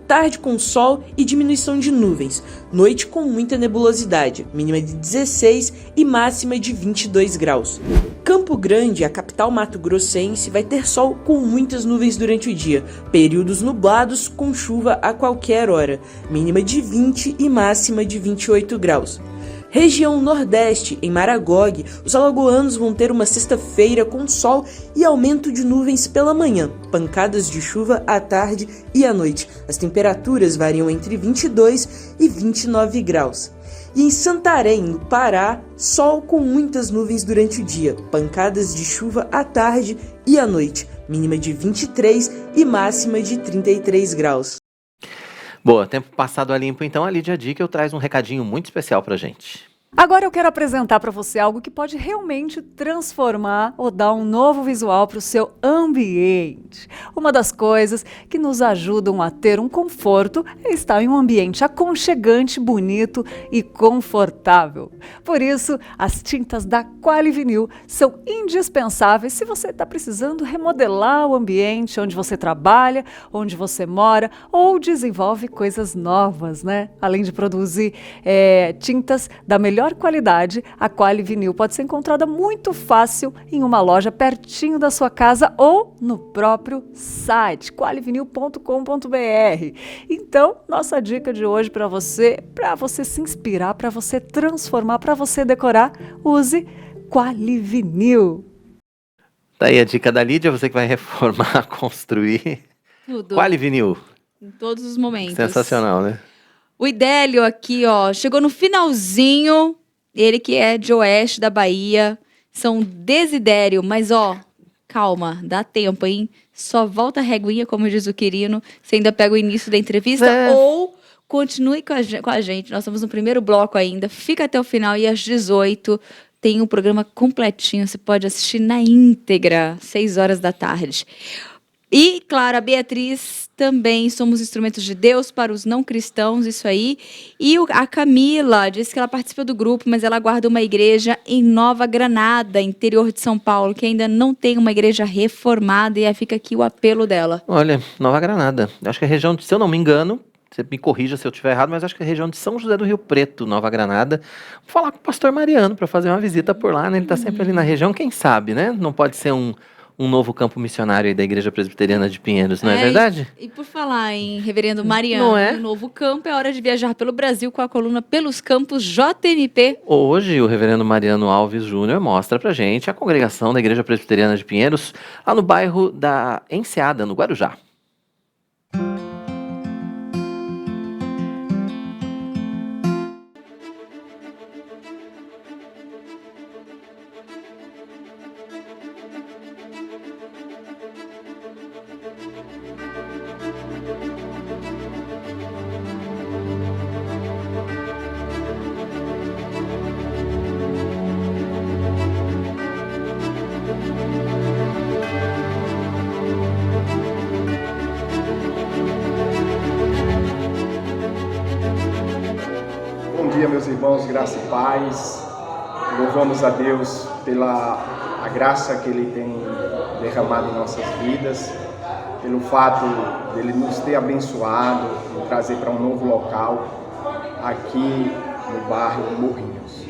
Tarde com sol e diminuição de nuvens. Noite com muita nebulosidade, mínima de 16 e máxima de 22 graus. Campo Grande, a capital mato-grossense, vai ter sol com muitas nuvens durante o dia, períodos nublados com chuva a qualquer hora, mínima de 20 e máxima de 28 graus. Região Nordeste, em Maragogi, os alagoanos vão ter uma sexta-feira com sol e aumento de nuvens pela manhã, pancadas de chuva à tarde e à noite. As temperaturas variam entre 22 e 29 graus. E em Santarém, no Pará, sol com muitas nuvens durante o dia, pancadas de chuva à tarde e à noite, mínima de 23 e máxima de 33 graus. Boa, tempo passado a limpo, então a Lídia Dickel traz um recadinho muito especial pra gente. Agora eu quero apresentar para você algo que pode realmente transformar ou dar um novo visual para o seu ambiente. Uma das coisas que nos ajudam a ter um conforto é estar em um ambiente aconchegante, bonito e confortável. Por isso, as tintas da Qualivinil são indispensáveis se você está precisando remodelar o ambiente onde você trabalha, onde você mora ou desenvolve coisas novas, né? Além de produzir tintas da melhor qualidade, a Qualivinil pode ser encontrada muito fácil em uma loja pertinho da sua casa ou no próprio site qualivinil.com.br. Então, nossa dica de hoje para você se inspirar, para você transformar, para você decorar, use Qualivinil. Tá aí a dica da Lídia, você que vai reformar, construir. Tudo. Qualivinil. Em todos os momentos. Sensacional, né? O Idélio aqui, ó, chegou no finalzinho. Ele que é de Oeste da Bahia. São Desidério, mas ó, calma, dá tempo, hein? Só volta a reguinha, como diz o Quirino. Você ainda pega o início da entrevista ou continue com a gente. Nós estamos no primeiro bloco ainda. Fica até o final e às 18 tem um programa completinho. Você pode assistir na íntegra, 6 horas da tarde. E, claro, a Beatriz também, somos instrumentos de Deus para os não cristãos, isso aí. E a Camila disse que ela participa do grupo, mas ela guarda uma igreja em Nova Granada, interior de São Paulo, que ainda não tem uma igreja reformada, e aí fica aqui o apelo dela. Olha, Nova Granada, acho que a região, se eu não me engano, você me corrija se eu estiver errado, mas acho que é a região de São José do Rio Preto, Nova Granada. Vou falar com o pastor Mariano para fazer uma visita por lá, né? Ele está sempre ali na região, quem sabe, né? Não pode ser um novo campo missionário aí da Igreja Presbiteriana de Pinheiros, não é verdade? E por falar em Reverendo Mariano, um novo campo, é hora de viajar pelo Brasil com a coluna Pelos Campos JMP. Hoje, o Reverendo Mariano Alves Júnior mostra pra gente a congregação da Igreja Presbiteriana de Pinheiros, lá no bairro da Enseada, no Guarujá. Bom dia, meus irmãos, graça e paz. Louvamos a Deus pela a graça que Ele tem derramado em nossas vidas, pelo fato de Ele nos ter abençoado e trazer para um novo local, aqui no bairro Morrinhos.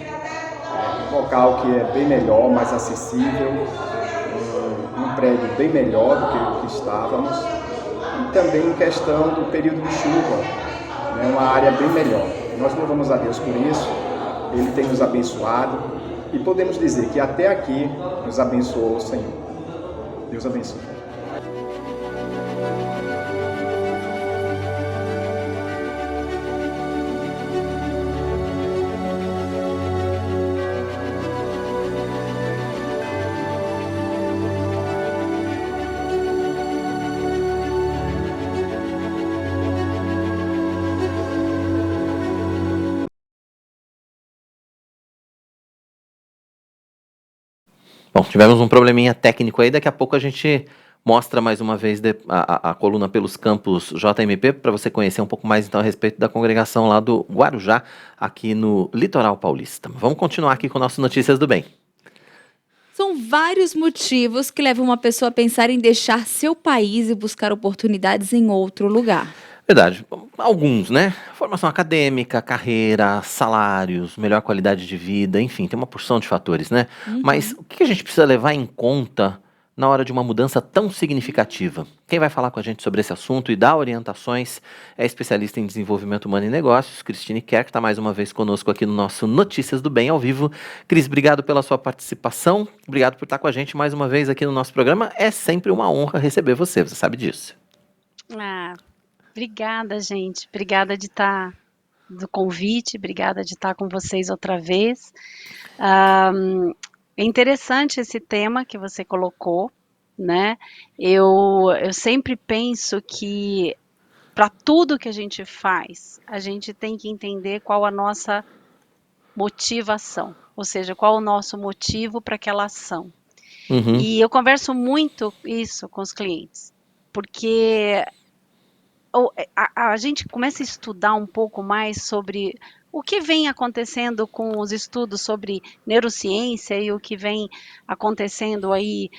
Um local que é bem melhor, mais acessível, um prédio bem melhor do que o que estávamos, e também em questão do período de chuva, né, uma área bem melhor. Nós louvamos a Deus por isso, Ele tem nos abençoado e podemos dizer que até aqui nos abençoou o Senhor. Deus abençoe. Bom, tivemos um probleminha técnico aí, daqui a pouco a gente mostra mais uma vez a coluna Pelos Campos JMP, para você conhecer um pouco mais então a respeito da congregação lá do Guarujá, aqui no Litoral Paulista. Vamos continuar aqui com nossas Notícias do Bem. São vários motivos que levam uma pessoa a pensar em deixar seu país e buscar oportunidades em outro lugar. Verdade. Alguns, né? Formação acadêmica, carreira, salários, melhor qualidade de vida, enfim, tem uma porção de fatores, né? Mas o que a gente precisa levar em conta na hora de uma mudança tão significativa? Quem vai falar com a gente sobre esse assunto e dar orientações é a especialista em desenvolvimento humano e negócios, Cristine Kerr, que está mais uma vez conosco aqui no nosso Notícias do Bem ao vivo. Cris, obrigado pela sua participação, obrigado por estar com a gente mais uma vez aqui no nosso programa. É sempre uma honra receber você, você sabe disso. Obrigada, gente. Obrigada de estar do convite, obrigada de estar com vocês outra vez. É interessante esse tema que você colocou, né? Eu sempre penso que para tudo que a gente faz, a gente tem que entender qual a nossa motivação, ou seja, qual o nosso motivo para aquela ação. E eu converso muito isso com os clientes, porque a gente começa a estudar um pouco mais sobre o que vem acontecendo com os estudos sobre neurociência e o que vem acontecendo aí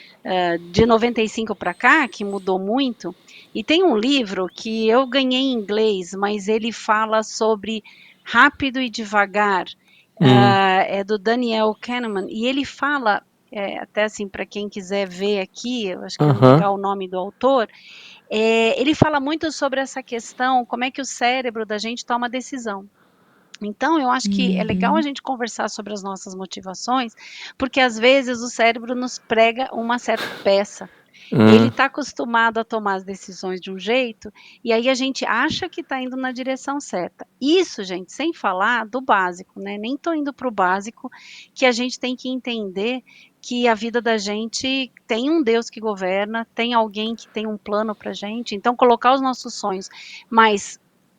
de 95 para cá, que mudou muito. E tem um livro que eu ganhei em inglês, mas ele fala sobre rápido e devagar, é do Daniel Kahneman, e ele fala, até assim, para quem quiser ver aqui, eu acho que eu vou indicar o nome do autor, ele fala muito sobre essa questão, como é que o cérebro da gente toma decisão. Então, eu acho que é legal a gente conversar sobre as nossas motivações, porque às vezes o cérebro nos prega uma certa peça. Ele está acostumado a tomar as decisões de um jeito, e aí a gente acha que está indo na direção certa. Isso, gente, sem falar do básico, né? Nem estou indo para o básico, que a gente tem que entender que a vida da gente tem um Deus que governa, tem alguém que tem um plano para a gente. Então, colocar os nossos sonhos, mas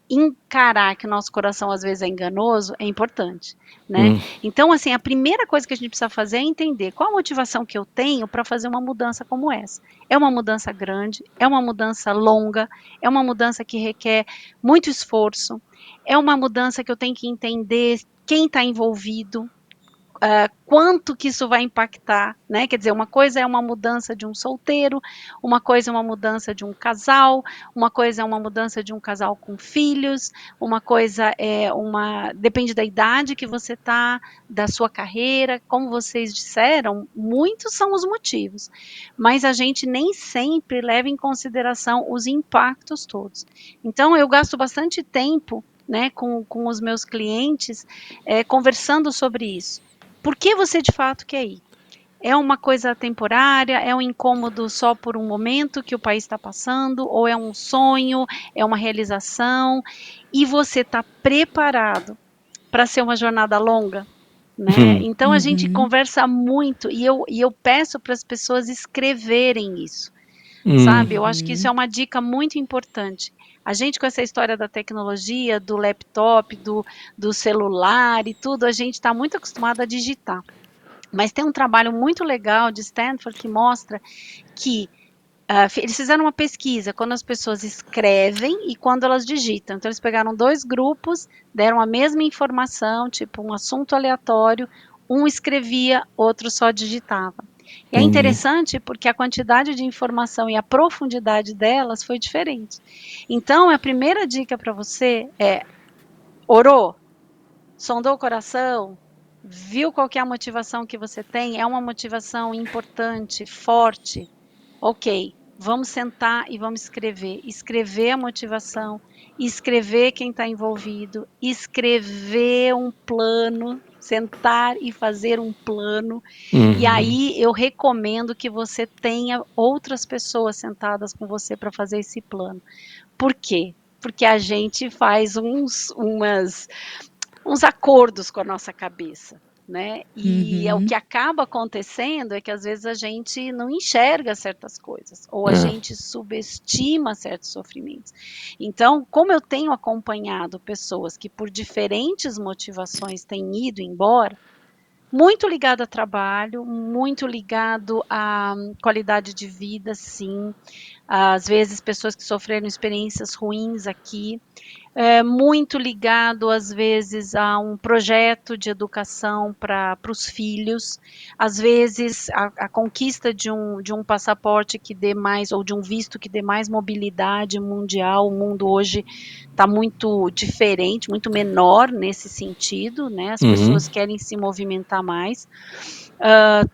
encarar que o nosso coração às vezes é enganoso é importante, né? Então, assim, a primeira coisa que a gente precisa fazer é entender qual a motivação que eu tenho para fazer uma mudança como essa. É uma mudança grande, é uma mudança longa, é uma mudança que requer muito esforço, é uma mudança que eu tenho que entender quem está envolvido, quanto que isso vai impactar, né? Quer dizer, uma coisa é uma mudança de um solteiro, uma coisa é uma mudança de um casal, uma coisa é uma mudança de um casal com filhos, uma coisa é depende da idade que você está, da sua carreira, como vocês disseram, muitos são os motivos, mas a gente nem sempre leva em consideração os impactos todos. Então, eu gasto bastante tempo, né, com os meus clientes, conversando sobre isso. Por que você de fato quer ir? É uma coisa temporária? É um incômodo só por um momento que o país está passando? Ou é um sonho? É uma realização? E você está preparado para ser uma jornada longa? Né? Então a gente conversa muito e eu peço para as pessoas escreverem isso. Sabe? Eu acho que isso é uma dica muito importante. A gente com essa história da tecnologia, do laptop, do celular e tudo, a gente está muito acostumado a digitar. Mas tem um trabalho muito legal de Stanford que mostra que eles fizeram uma pesquisa quando as pessoas escrevem e quando elas digitam. Então eles pegaram 2 grupos, deram a mesma informação, tipo um assunto aleatório, um escrevia, outro só digitava. E é interessante porque a quantidade de informação e a profundidade delas foi diferente. Então, a primeira dica para você é: orou? Sondou o coração? Viu qual que é a motivação que você tem? É uma motivação importante, forte? Ok, vamos sentar e vamos escrever. Escrever a motivação, escrever quem está envolvido, escrever um plano, sentar e fazer um plano. E aí eu recomendo que você tenha outras pessoas sentadas com você para fazer esse plano. Por quê? Porque a gente faz uns acordos com a nossa cabeça, né? E o que acaba acontecendo é que às vezes a gente não enxerga certas coisas, ou a gente subestima certos sofrimentos. Então, como eu tenho acompanhado pessoas que por diferentes motivações têm ido embora, muito ligado a trabalho, muito ligado à qualidade de vida, sim, às vezes pessoas que sofreram experiências ruins aqui, muito ligado, às vezes, a um projeto de educação para os filhos, às vezes, a conquista de um passaporte que dê mais, ou de um visto que dê mais mobilidade mundial. O mundo hoje está muito diferente, muito menor nesse sentido, né? As pessoas querem se movimentar mais.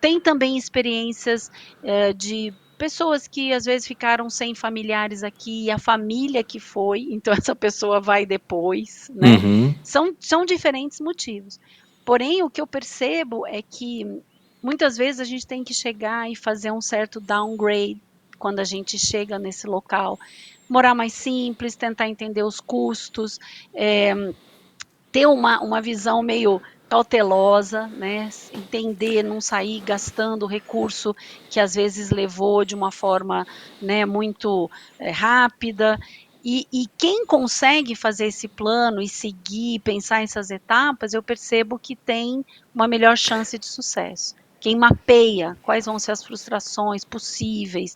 Tem também experiências de pessoas que às vezes ficaram sem familiares aqui, e a família que foi, então essa pessoa vai depois, né? São diferentes motivos. Porém, o que eu percebo é que muitas vezes a gente tem que chegar e fazer um certo downgrade quando a gente chega nesse local. Morar mais simples, tentar entender os custos, ter uma visão meio cautelosa, né? Entender, não sair gastando recurso que às vezes levou de uma forma, né, muito rápida. E quem consegue fazer esse plano e seguir, pensar essas etapas, eu percebo que tem uma melhor chance de sucesso. Quem mapeia quais vão ser as frustrações possíveis,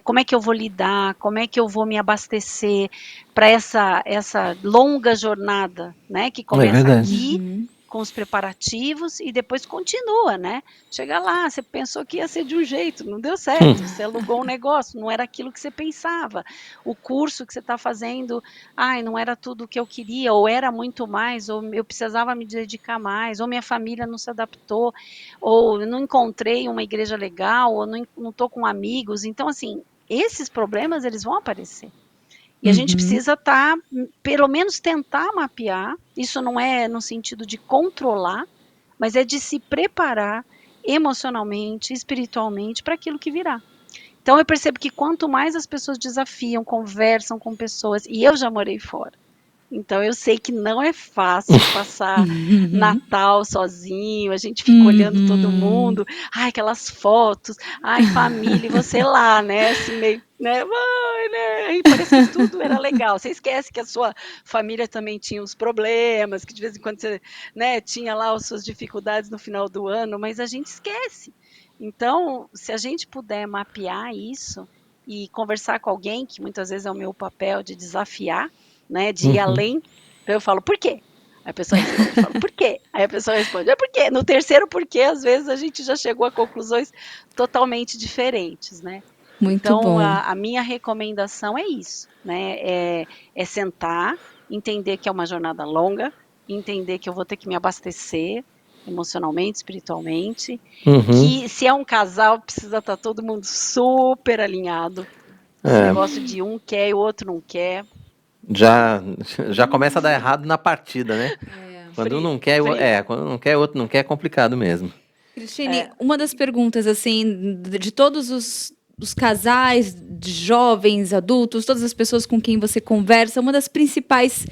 como é que eu vou lidar, como é que eu vou me abastecer para essa longa jornada, né, que começa aqui, com os preparativos, e depois continua, né? Chega lá, você pensou que ia ser de um jeito, não deu certo, você alugou um negócio, não era aquilo que você pensava. O curso que você está fazendo, não era tudo o que eu queria, ou era muito mais, ou eu precisava me dedicar mais, ou minha família não se adaptou, ou eu não encontrei uma igreja legal, ou não estou com amigos. Então, assim, esses problemas, eles vão aparecer. E a gente precisa pelo menos tentar mapear. Isso não é no sentido de controlar, mas é de se preparar emocionalmente, espiritualmente para aquilo que virá. Então eu percebo que quanto mais as pessoas desafiam, conversam com pessoas, e eu já morei fora, então eu sei que não é fácil passar Natal sozinho, a gente fica olhando todo mundo, aquelas fotos, família, e você lá, né, assim meio, né, né, e parece que tudo era legal. Você esquece que a sua família também tinha os problemas, que de vez em quando você, né, tinha lá as suas dificuldades no final do ano, mas a gente esquece. Então, se a gente puder mapear isso e conversar com alguém, que muitas vezes é o meu papel de desafiar, né, de ir além, eu falo, por quê? Aí a pessoa responde, eu falo, por quê? Aí a pessoa responde, por quê? No terceiro porquê, às vezes a gente já chegou a conclusões totalmente diferentes, né? Muito bom. A minha recomendação é isso, né? É sentar, entender que é uma jornada longa, entender que eu vou ter que me abastecer emocionalmente, espiritualmente, que se é um casal, precisa estar todo mundo super alinhado. Esse negócio de um quer e o outro não quer. Já começa a dar errado na partida, né? Quando um não quer, quando não quer, o outro não quer, é complicado mesmo. Cristine, uma das perguntas, assim, de todos os casais, de jovens, adultos, todas as pessoas com quem você conversa, uma das principais,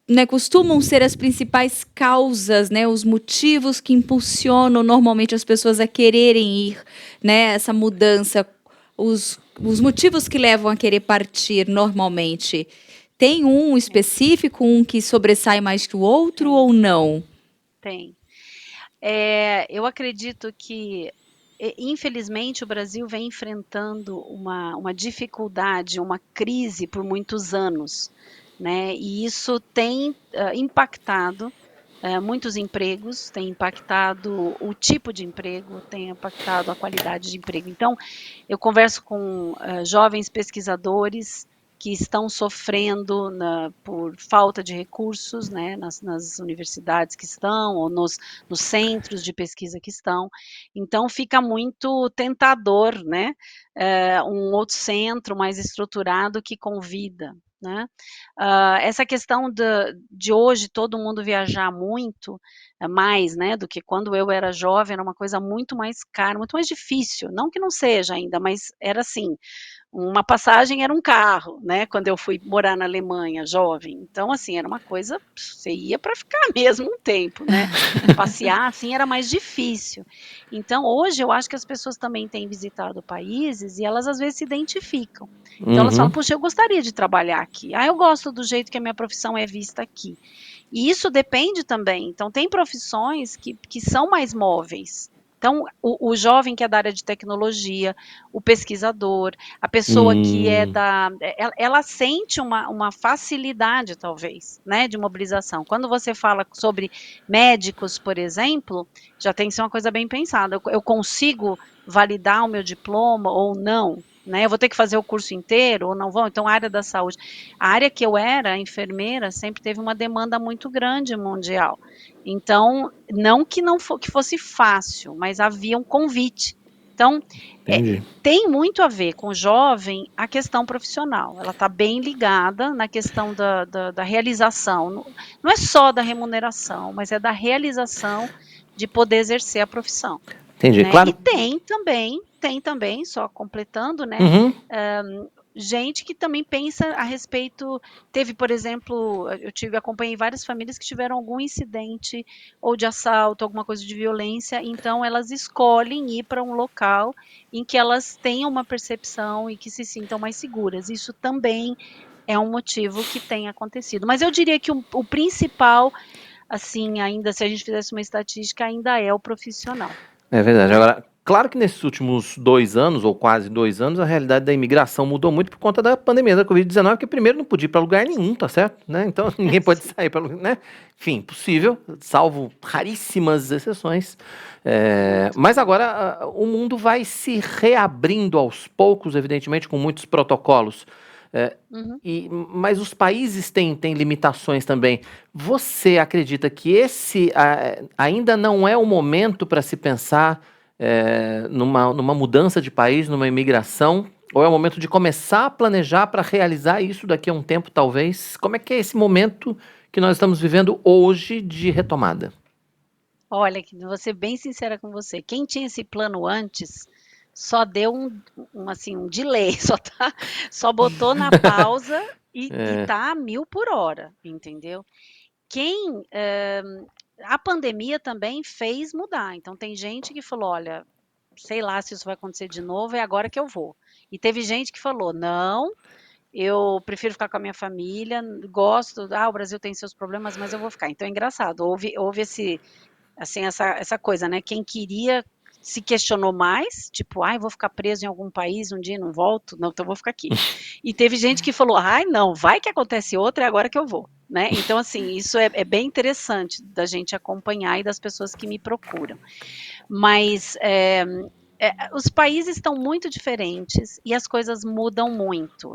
né, costumam ser as principais causas, né, os motivos que impulsionam normalmente as pessoas a quererem ir, né, essa mudança, os motivos que levam a querer partir normalmente. Tem um específico, um que sobressai mais que o outro ou não? Tem. Eu acredito que, infelizmente, o Brasil vem enfrentando uma dificuldade, uma crise por muitos anos, né? E isso tem impactado muitos empregos, tem impactado o tipo de emprego, tem impactado a qualidade de emprego. Então, eu converso com jovens pesquisadores que estão sofrendo por falta de recursos, né, nas universidades que estão, ou nos centros de pesquisa que estão. Então, fica muito tentador, né, um outro centro mais estruturado que convida, né? Essa questão de hoje todo mundo viajar muito mais, né, do que quando eu era jovem, era uma coisa muito mais cara, muito mais difícil, não que não seja ainda, mas era assim, uma passagem era um carro, né, quando eu fui morar na Alemanha, jovem. Então, assim, era uma coisa, você ia para ficar mesmo um tempo, né, passear, assim, era mais difícil. Então, hoje, eu acho que as pessoas também têm visitado países e elas, às vezes, se identificam. Então, elas falam, puxa, eu gostaria de trabalhar aqui. Eu gosto do jeito que a minha profissão é vista aqui. E isso depende também. Então, tem profissões que são mais móveis, Então, o jovem que é da área de tecnologia, o pesquisador, a pessoa que é ela sente uma facilidade, talvez, né, de mobilização. Quando você fala sobre médicos, por exemplo, já tem que ser uma coisa bem pensada. Eu consigo validar o meu diploma ou não? Né? Eu vou ter que fazer o curso inteiro ou não vou? Então, a área da saúde. A área que eu era, enfermeira, sempre teve uma demanda muito grande mundial. Então, não que que fosse fácil, mas havia um convite. Então, tem muito a ver com o jovem a questão profissional. Ela está bem ligada na questão da realização. Não é só da remuneração, mas é da realização de poder exercer a profissão. Entendi, Né? claro. E tem também, só completando, né? Gente que também pensa a respeito. Teve, por exemplo, acompanhei várias famílias que tiveram algum incidente ou de assalto, alguma coisa de violência, então elas escolhem ir para um local em que elas tenham uma percepção e que se sintam mais seguras. Isso também é um motivo que tem acontecido. Mas eu diria que o principal, assim, ainda se a gente fizesse uma estatística, ainda é o profissional. É verdade. Agora, claro que nesses últimos 2 anos, ou quase 2 anos, a realidade da imigração mudou muito por conta da pandemia da Covid-19, porque primeiro não podia ir para lugar nenhum, tá certo? Né? Então ninguém pode sair para lugar, né? Enfim, possível, salvo raríssimas exceções. Mas agora o mundo vai se reabrindo aos poucos, evidentemente, com muitos protocolos. Mas os países têm limitações também. Você acredita que esse ainda não é o momento para se pensar numa mudança de país, numa imigração? Ou é o momento de começar a planejar para realizar isso daqui a um tempo, talvez? Como é que é esse momento que nós estamos vivendo hoje de retomada? Olha, vou ser bem sincera com você. Quem tinha esse plano antes só deu um delay, só botou na pausa e tá a 1000 por hora, entendeu? A pandemia também fez mudar. Então tem gente que falou, olha, sei lá se isso vai acontecer de novo, é agora que eu vou. E teve gente que falou, não, eu prefiro ficar com a minha família, gosto, o Brasil tem seus problemas, mas eu vou ficar. Então é engraçado, houve essa coisa, né? Quem queria se questionou mais, tipo, vou ficar preso em algum país um dia e não volto, não, então vou ficar aqui. E teve gente que falou, não, vai que acontece outra, é agora que eu vou, né? Então, assim, isso é bem interessante da gente acompanhar e das pessoas que me procuram. Mas os países estão muito diferentes e as coisas mudam muito.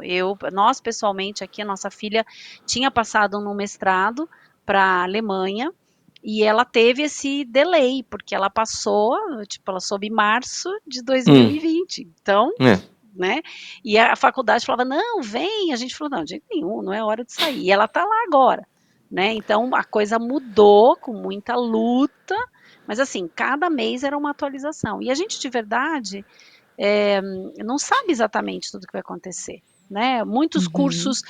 Nós, pessoalmente, aqui, a nossa filha tinha passado no mestrado para a Alemanha, e ela teve esse delay, porque ela passou, ela soube em março de 2020. Então, né? E a faculdade falava, não, vem. A gente falou, não, de jeito nenhum, não é hora de sair. E ela tá lá agora, né? Então, a coisa mudou com muita luta, mas assim, cada mês era uma atualização. E a gente, de verdade, não sabe exatamente tudo que vai acontecer. Né? Muitos cursos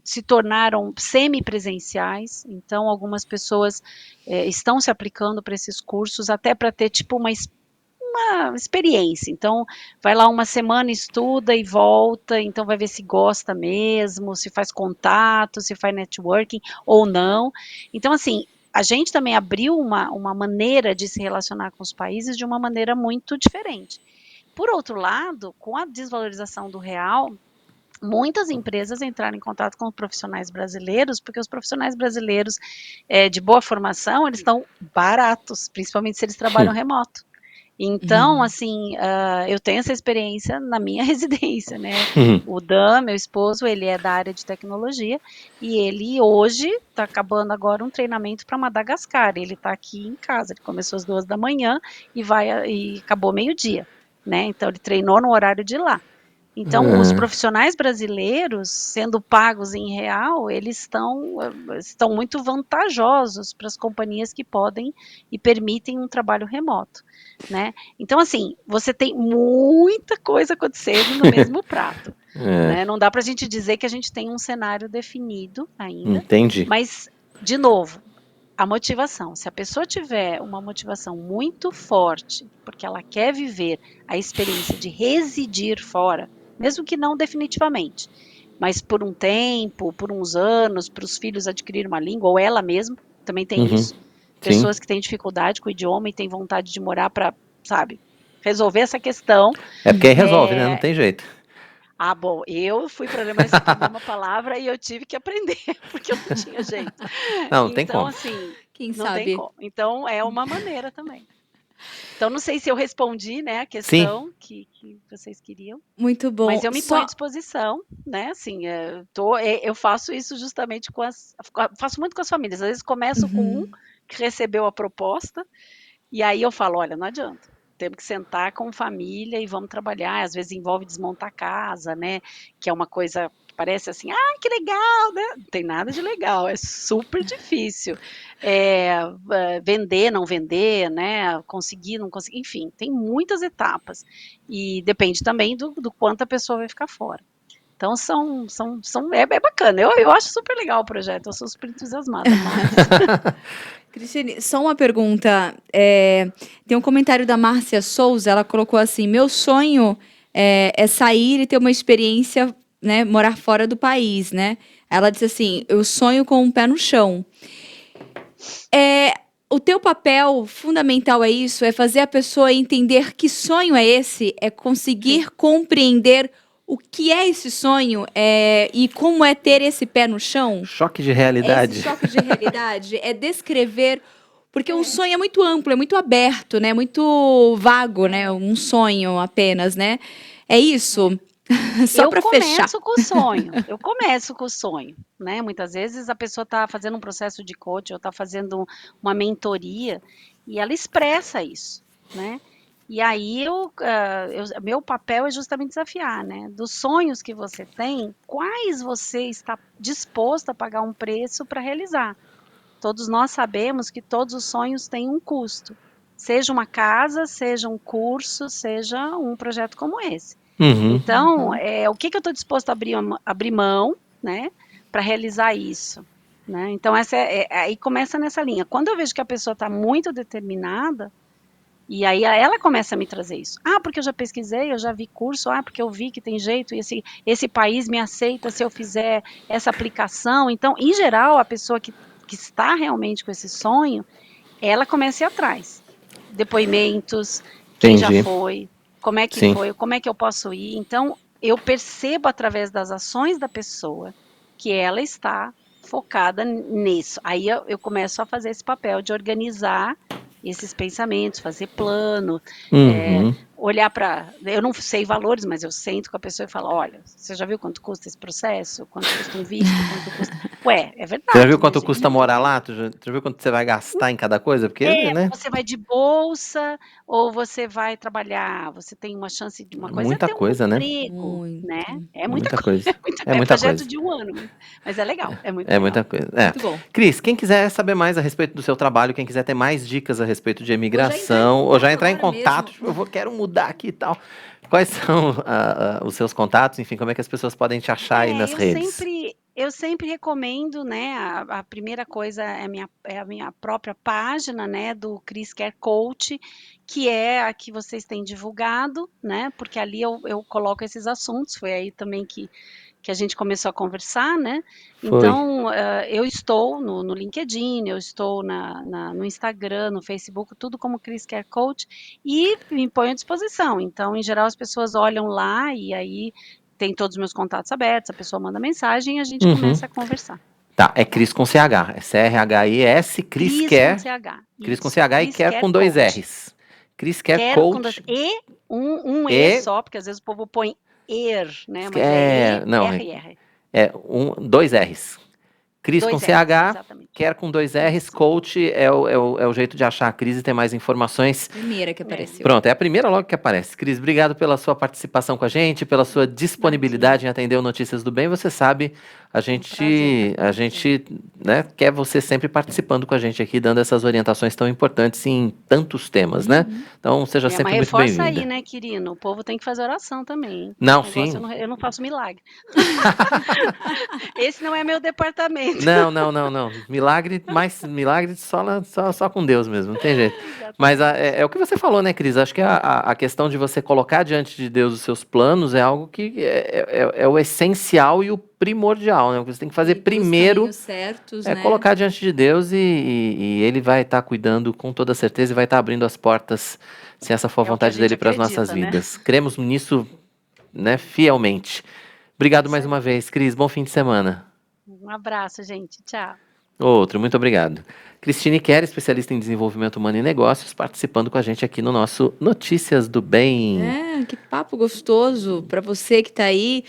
se tornaram semipresenciais, então algumas pessoas estão se aplicando para esses cursos até para ter tipo uma experiência. Então vai lá uma semana, estuda e volta, então vai ver se gosta mesmo, se faz contato, se faz networking ou não. Então assim, a gente também abriu uma maneira de se relacionar com os países de uma maneira muito diferente. Por outro lado, com a desvalorização do real, muitas empresas entraram em contato com os profissionais brasileiros, porque os profissionais brasileiros de boa formação, eles estão baratos, principalmente se eles trabalham remoto. Então, assim, eu tenho essa experiência na minha residência, né? O Dan, meu esposo, ele é da área de tecnologia e ele hoje está acabando agora um treinamento para Madagascar. Ele está aqui em casa, ele começou às 2 da manhã e acabou meio-dia. Né? Então ele treinou no horário de lá. Então os profissionais brasileiros, sendo pagos em real, eles estão muito vantajosos para as companhias que podem e permitem um trabalho remoto, né? Então assim, você tem muita coisa acontecendo no mesmo prato, né? Não dá para a gente dizer que a gente tem um cenário definido ainda. Entendi. Mas de novo, a motivação, se a pessoa tiver uma motivação muito forte, porque ela quer viver a experiência de residir fora, mesmo que não definitivamente, mas por um tempo, por uns anos, para os filhos adquirirem uma língua, ou ela mesma, também tem isso, pessoas que têm dificuldade com o idioma e têm vontade de morar para, sabe, resolver essa questão. É porque aí resolve, né? Não tem jeito. Ah, bom, eu fui para a Alemanha sem aprender uma palavra e eu tive que aprender, porque eu não tinha jeito. Não tem Então, como. assim, Quem não sabe? tem como. Então, é uma maneira também. Então, não sei se eu respondi, né, a Sim. questão que vocês queriam, Muito bom. mas eu me ponho à Só disposição, né, assim, eu faço isso justamente faço muito com as famílias. Às vezes começo com um Uhum. que recebeu a proposta, e aí eu falo, olha, não adianta. Temos que sentar com família e vamos trabalhar. Às vezes envolve desmontar casa, né? Que é uma coisa que parece assim, que legal, né? Não tem nada de legal, é super difícil. Vender, não vender, né? Conseguir, não conseguir, enfim, tem muitas etapas. E depende também do quanto a pessoa vai ficar fora. Então é bacana. Eu acho super legal o projeto, eu sou super entusiasmada, mas Cristiane, só uma pergunta. Tem um comentário da Márcia Souza, ela colocou assim: meu sonho é sair e ter uma experiência, né, morar fora do país, né? Ela disse assim: eu sonho com um pé no chão. O teu papel fundamental é isso, é fazer a pessoa entender que sonho é esse, é conseguir compreender o que é esse sonho e como é ter esse pé no chão. Choque de realidade. Esse choque de realidade é descrever, porque um sonho é muito amplo, é muito aberto, né? Muito vago, né? Um sonho apenas, né? É isso. Só para fechar. Eu começo com o sonho, né? Muitas vezes a pessoa está fazendo um processo de coaching ou está fazendo uma mentoria e ela expressa isso, né? E aí meu papel é justamente desafiar, né? Dos sonhos que você tem, quais você está disposto a pagar um preço para realizar? Todos nós sabemos que todos os sonhos têm um custo. Seja uma casa, seja um curso, seja um projeto como esse. Uhum. Então, o que eu estou disposto a abrir mão, né, para realizar isso, né? Então, aí começa nessa linha. Quando eu vejo que a pessoa está muito determinada, e aí ela começa a me trazer isso. Porque eu já pesquisei, eu já vi curso, porque eu vi que tem jeito, e esse país me aceita se eu fizer essa aplicação. Então, em geral, a pessoa que está realmente com esse sonho, ela começa a ir atrás. Depoimentos, quem já foi, como é que Sim. foi, como é que eu posso ir. Então, eu percebo através das ações da pessoa que ela está focada nisso. Aí eu começo a fazer esse papel de organizar esses pensamentos, fazer plano, olhar para... Eu não sei valores, mas eu sento com a pessoa e falo, olha, você já viu quanto custa esse processo? Quanto custa um visto? Quanto custa... É verdade. Você já viu quanto custa morar lá? Tu já viu quanto você vai gastar em cada coisa? Porque, né? Você vai de bolsa ou você vai trabalhar, você tem uma chance de uma coisa Muita é ter um coisa, né? emprego, né? É Muita coisa. É muita projeto coisa. de um ano, mas é legal, é muito É legal. muita coisa. Muito bom. Cris, quem quiser saber mais a respeito do seu trabalho, quem quiser ter mais dicas a respeito de imigração, ou já entrar em contato, quero mudar aqui e tal. Quais são os seus contatos? Enfim, como é que as pessoas podem te achar aí nas redes? Eu sempre recomendo, né? A primeira coisa é a minha própria página, né? Do Cris Care Coach, que é a que vocês têm divulgado, né? Porque ali eu coloco esses assuntos. Foi aí também que a gente começou a conversar, né? Foi. Então, eu estou no LinkedIn, eu estou no Instagram, no Facebook, tudo como Cris Care Coach, e me ponho à disposição. Então, em geral, as pessoas olham lá e aí tem todos os meus contatos abertos, a pessoa manda mensagem e a gente começa a conversar. Tá, é Cris com CH, é CRHIS, Cris Care. Com CH. Cris com CH e Care com 2 R's. Cris Care Coach. Um E só, porque às vezes o povo põe né? Mas ER. 2 R's. Cris com CH, exatamente. Care com 2 R's, Coach é o jeito de achar a Cris e ter mais informações. Primeira que apareceu. Pronto, é a primeira logo que aparece. Cris, obrigado pela sua participação com a gente, pela sua disponibilidade em atender o Notícias do Bem. Você sabe, a gente né, quer você sempre participando com a gente aqui, dando essas orientações tão importantes em tantos temas, né? Então, seja sempre muito bem-vinda. Mas reforça aí, né, Quirino? O povo tem que fazer oração também. Hein? Não, sim. Eu não faço milagre. Esse não é meu departamento. Não. Milagre só com Deus mesmo, não tem jeito. Mas é o que você falou, né, Cris? Acho que a questão de você colocar diante de Deus os seus planos é algo que é o essencial e o primordial, né? O que você tem que fazer Os primeiro caminhos certos, é né? colocar diante de Deus e Ele vai estar cuidando com toda certeza e vai estar abrindo as portas, se essa for a vontade dele para as nossas vidas. Cremos nisso, né, fielmente. Obrigado mais uma vez, Cris. Bom fim de semana. Um abraço, gente. Tchau. Outro, muito obrigado. Cristine Kerr, especialista em desenvolvimento humano e negócios, participando com a gente aqui no nosso Notícias do Bem. Que papo gostoso para você que está aí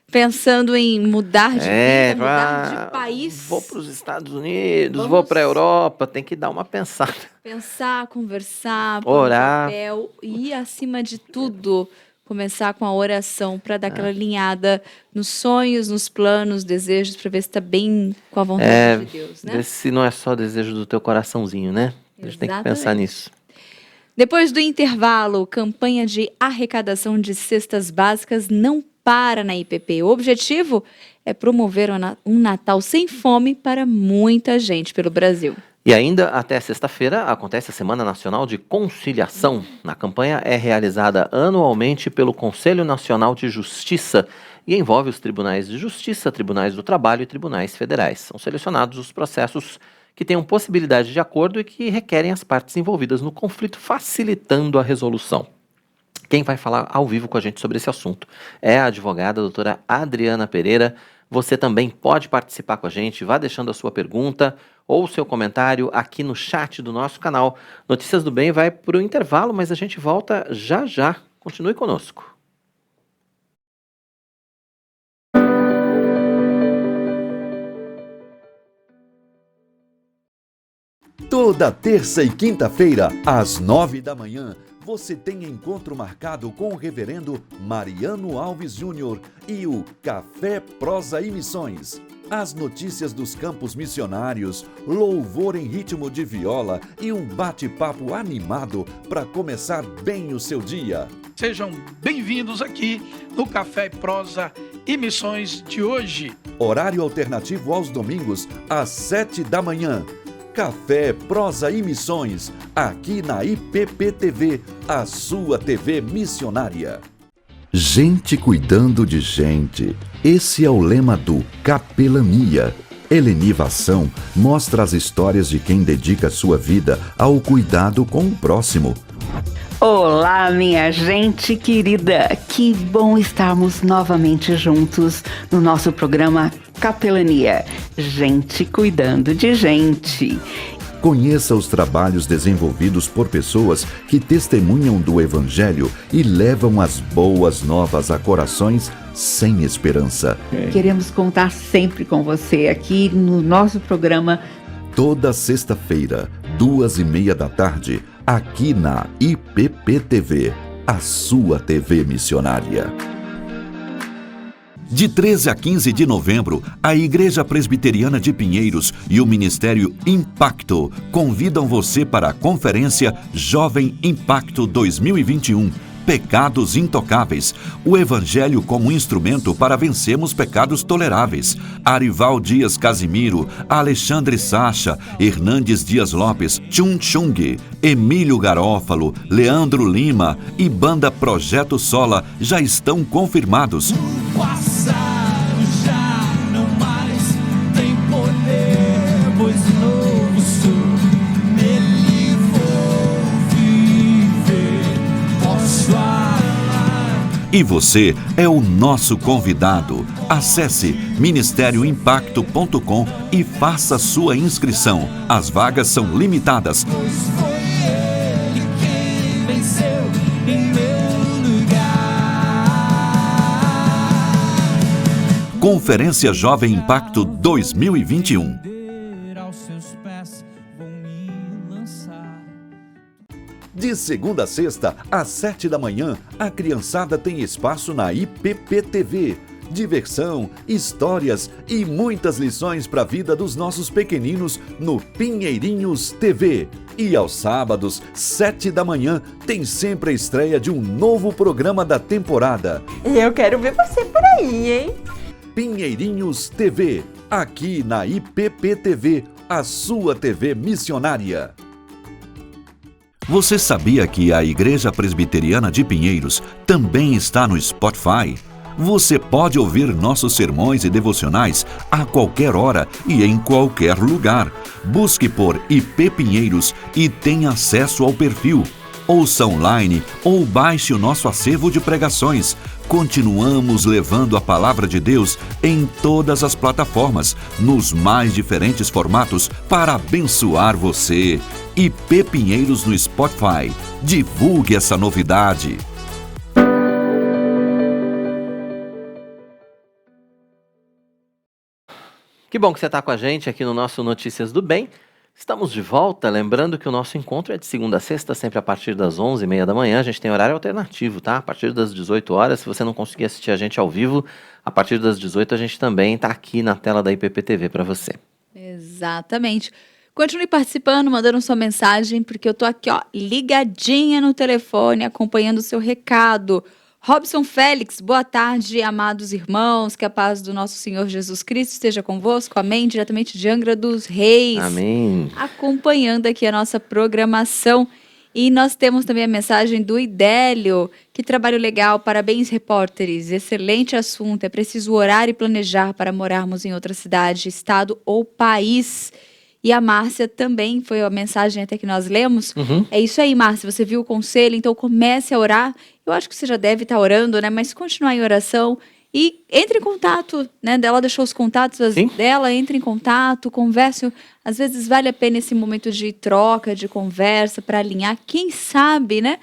pensando em mudar de vida, mudar de país. Vou para os Estados Unidos, vou para a Europa, tem que dar uma pensada. Pensar, conversar, orar. pôr no papel e, acima de tudo, começar com a oração para dar aquela alinhada nos sonhos, nos planos, desejos, para ver se está bem com a vontade de Deus, né? Ver se não é só desejo do teu coraçãozinho, né? A gente tem que pensar nisso. Depois do intervalo, campanha de arrecadação de cestas básicas não para na IPP. O objetivo é promover um Natal sem fome para muita gente pelo Brasil. E ainda até sexta-feira acontece a Semana Nacional de Conciliação. A campanha é realizada anualmente pelo Conselho Nacional de Justiça e envolve os tribunais de justiça, tribunais do trabalho e tribunais federais. São selecionados os processos que tenham possibilidade de acordo e que requerem as partes envolvidas no conflito, facilitando a resolução. Quem vai falar ao vivo com a gente sobre esse assunto é a advogada doutora Adriana Pereira. Você também pode participar com a gente, vá deixando a sua pergunta ou o seu comentário aqui no chat do nosso canal. Notícias do Bem vai para o intervalo, mas a gente volta já já. Continue conosco. Toda terça e quinta-feira, às 9 da manhã, você tem encontro marcado com o reverendo Mariano Alves Júnior e o Café Prosa e Missões. As notícias dos campos missionários, louvor em ritmo de viola e um bate-papo animado para começar bem o seu dia. Sejam bem-vindos aqui no Café Prosa e Missões de hoje. Horário alternativo aos domingos, às 7 da manhã. Café, Prosa e Missões, aqui na IPP-TV, a sua TV missionária. Gente cuidando de gente. Esse é o lema do Capelania. Helenivação mostra as histórias de quem dedica sua vida ao cuidado com o próximo. Olá, minha gente querida! Que bom estarmos novamente juntos no nosso programa Capelania. Gente cuidando de gente. Conheça os trabalhos desenvolvidos por pessoas que testemunham do Evangelho e levam as boas novas a corações sem esperança. Queremos contar sempre com você aqui no nosso programa. Toda sexta-feira, 2:30 da tarde, aqui na IPP-TV, a sua TV missionária. De 13 a 15 de novembro, a Igreja Presbiteriana de Pinheiros e o Ministério Impacto convidam você para a Conferência Jovem Impacto 2021. Pecados Intocáveis, o Evangelho como instrumento para vencermos pecados toleráveis. Arival Dias Casimiro, Alexandre Sacha, Hernandes Dias Lopes, Chun Chung, Emílio Garófalo, Leandro Lima e Banda Projeto Sola já estão confirmados. E você é o nosso convidado. Acesse ministérioimpacto.com e faça sua inscrição. As vagas são limitadas. Conferência Jovem Impacto 2021. De segunda a sexta, às 7 da manhã, a criançada tem espaço na IPP-TV. Diversão, histórias e muitas lições para a vida dos nossos pequeninos no Pinheirinhos TV. E aos sábados, 7 da manhã, tem sempre a estreia de um novo programa da temporada. Eu quero ver você por aí, hein? Pinheirinhos TV, aqui na IPP-TV, a sua TV missionária. Você sabia que a Igreja Presbiteriana de Pinheiros também está no Spotify? Você pode ouvir nossos sermões e devocionais a qualquer hora e em qualquer lugar. Busque por IP Pinheiros e tenha acesso ao perfil. Ouça online ou baixe o nosso acervo de pregações. Continuamos levando a palavra de Deus em todas as plataformas, nos mais diferentes formatos, para abençoar você. IP Pinheiros no Spotify. Divulgue essa novidade. Que bom que você está com a gente aqui no nosso Notícias do Bem. Estamos de volta, lembrando que o nosso encontro é de segunda a sexta, sempre a partir das 11h30 da manhã. A gente tem horário alternativo, tá? A partir das 18 horas, se você não conseguir assistir a gente ao vivo, a partir das 18 a gente também está aqui na tela da IPP-TV para você. Exatamente. Continue participando, mandando sua mensagem, porque eu tô aqui, ó, ligadinha no telefone, acompanhando o seu recado. Robson Félix, boa tarde, amados irmãos, que a paz do nosso Senhor Jesus Cristo esteja convosco, amém, diretamente de Angra dos Reis. Amém. Acompanhando aqui a nossa programação. E nós temos também a mensagem do Idélio, que trabalho legal, parabéns repórteres, excelente assunto, é preciso orar e planejar para morarmos em outra cidade, estado ou país. E a Márcia também, foi a mensagem até que nós lemos. É isso aí, Márcia, você viu o conselho, então comece a orar. Eu acho que você já deve estar orando, né? Mas continue em oração e entre em contato, né? Ela deixou os contatos dela, entre em contato, converse. Às vezes vale a pena esse momento de troca, de conversa, para alinhar. Quem sabe, né?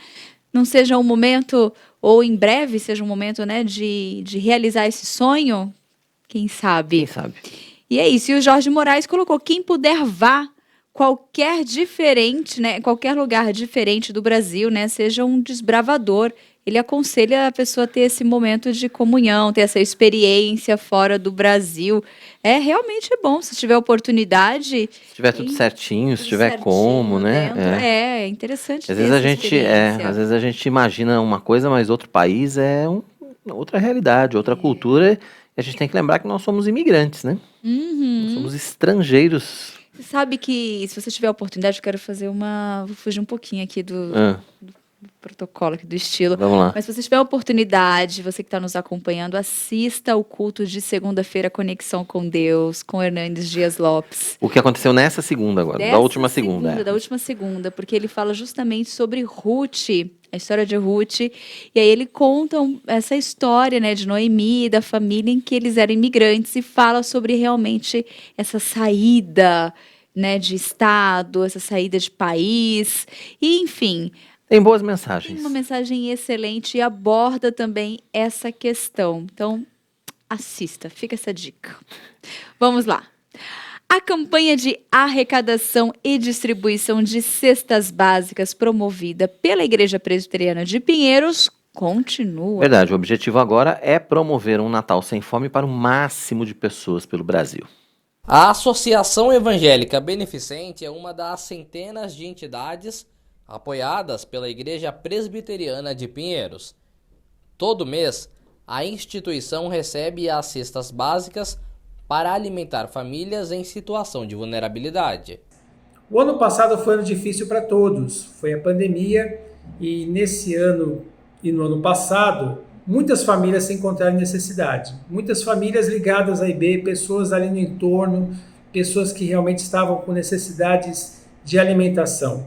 Não seja um momento, ou em breve seja um momento, né? De realizar esse sonho. Quem sabe? Quem sabe? E é isso, e o Jorge Moraes colocou, quem puder vá, qualquer lugar diferente do Brasil, né, seja um desbravador. Ele aconselha a pessoa a ter esse momento de comunhão, ter essa experiência fora do Brasil. Realmente é bom, se tiver oportunidade. Se tiver tudo certinho, se tiver como, né? É interessante. Às vezes a gente imagina uma coisa, mas outro país é outra realidade, outra cultura. E a gente tem que lembrar que nós somos imigrantes, né? Nós somos estrangeiros. Você sabe que, se você tiver a oportunidade, eu quero fazer vou fugir um pouquinho aqui do protocolo, aqui do estilo. Vamos lá. Mas se você tiver a oportunidade, você que está nos acompanhando, assista o culto de segunda-feira, Conexão com Deus, com Hernandes Dias Lopes. O que aconteceu nessa segunda agora, da última segunda. Da última segunda, porque ele fala justamente sobre Ruth, a história de Ruth, e aí ele conta essa história, né, de Noemi, da família em que eles eram imigrantes, e fala sobre realmente essa saída, né, de estado, essa saída de país, e enfim. Tem boas mensagens. Tem uma mensagem excelente e aborda também essa questão. Então, assista, fica essa dica. Vamos lá. A campanha de arrecadação e distribuição de cestas básicas promovida pela Igreja Presbiteriana de Pinheiros continua. Verdade, o objetivo agora é promover um Natal sem fome para o máximo de pessoas pelo Brasil. A Associação Evangélica Beneficente é uma das centenas de entidades apoiadas pela Igreja Presbiteriana de Pinheiros. Todo mês, a instituição recebe as cestas básicas para alimentar famílias em situação de vulnerabilidade. O ano passado foi um ano difícil para todos, foi a pandemia, e nesse ano e no ano passado, muitas famílias se encontraram em necessidade. Muitas famílias ligadas à IB, pessoas ali no entorno, pessoas que realmente estavam com necessidades de alimentação.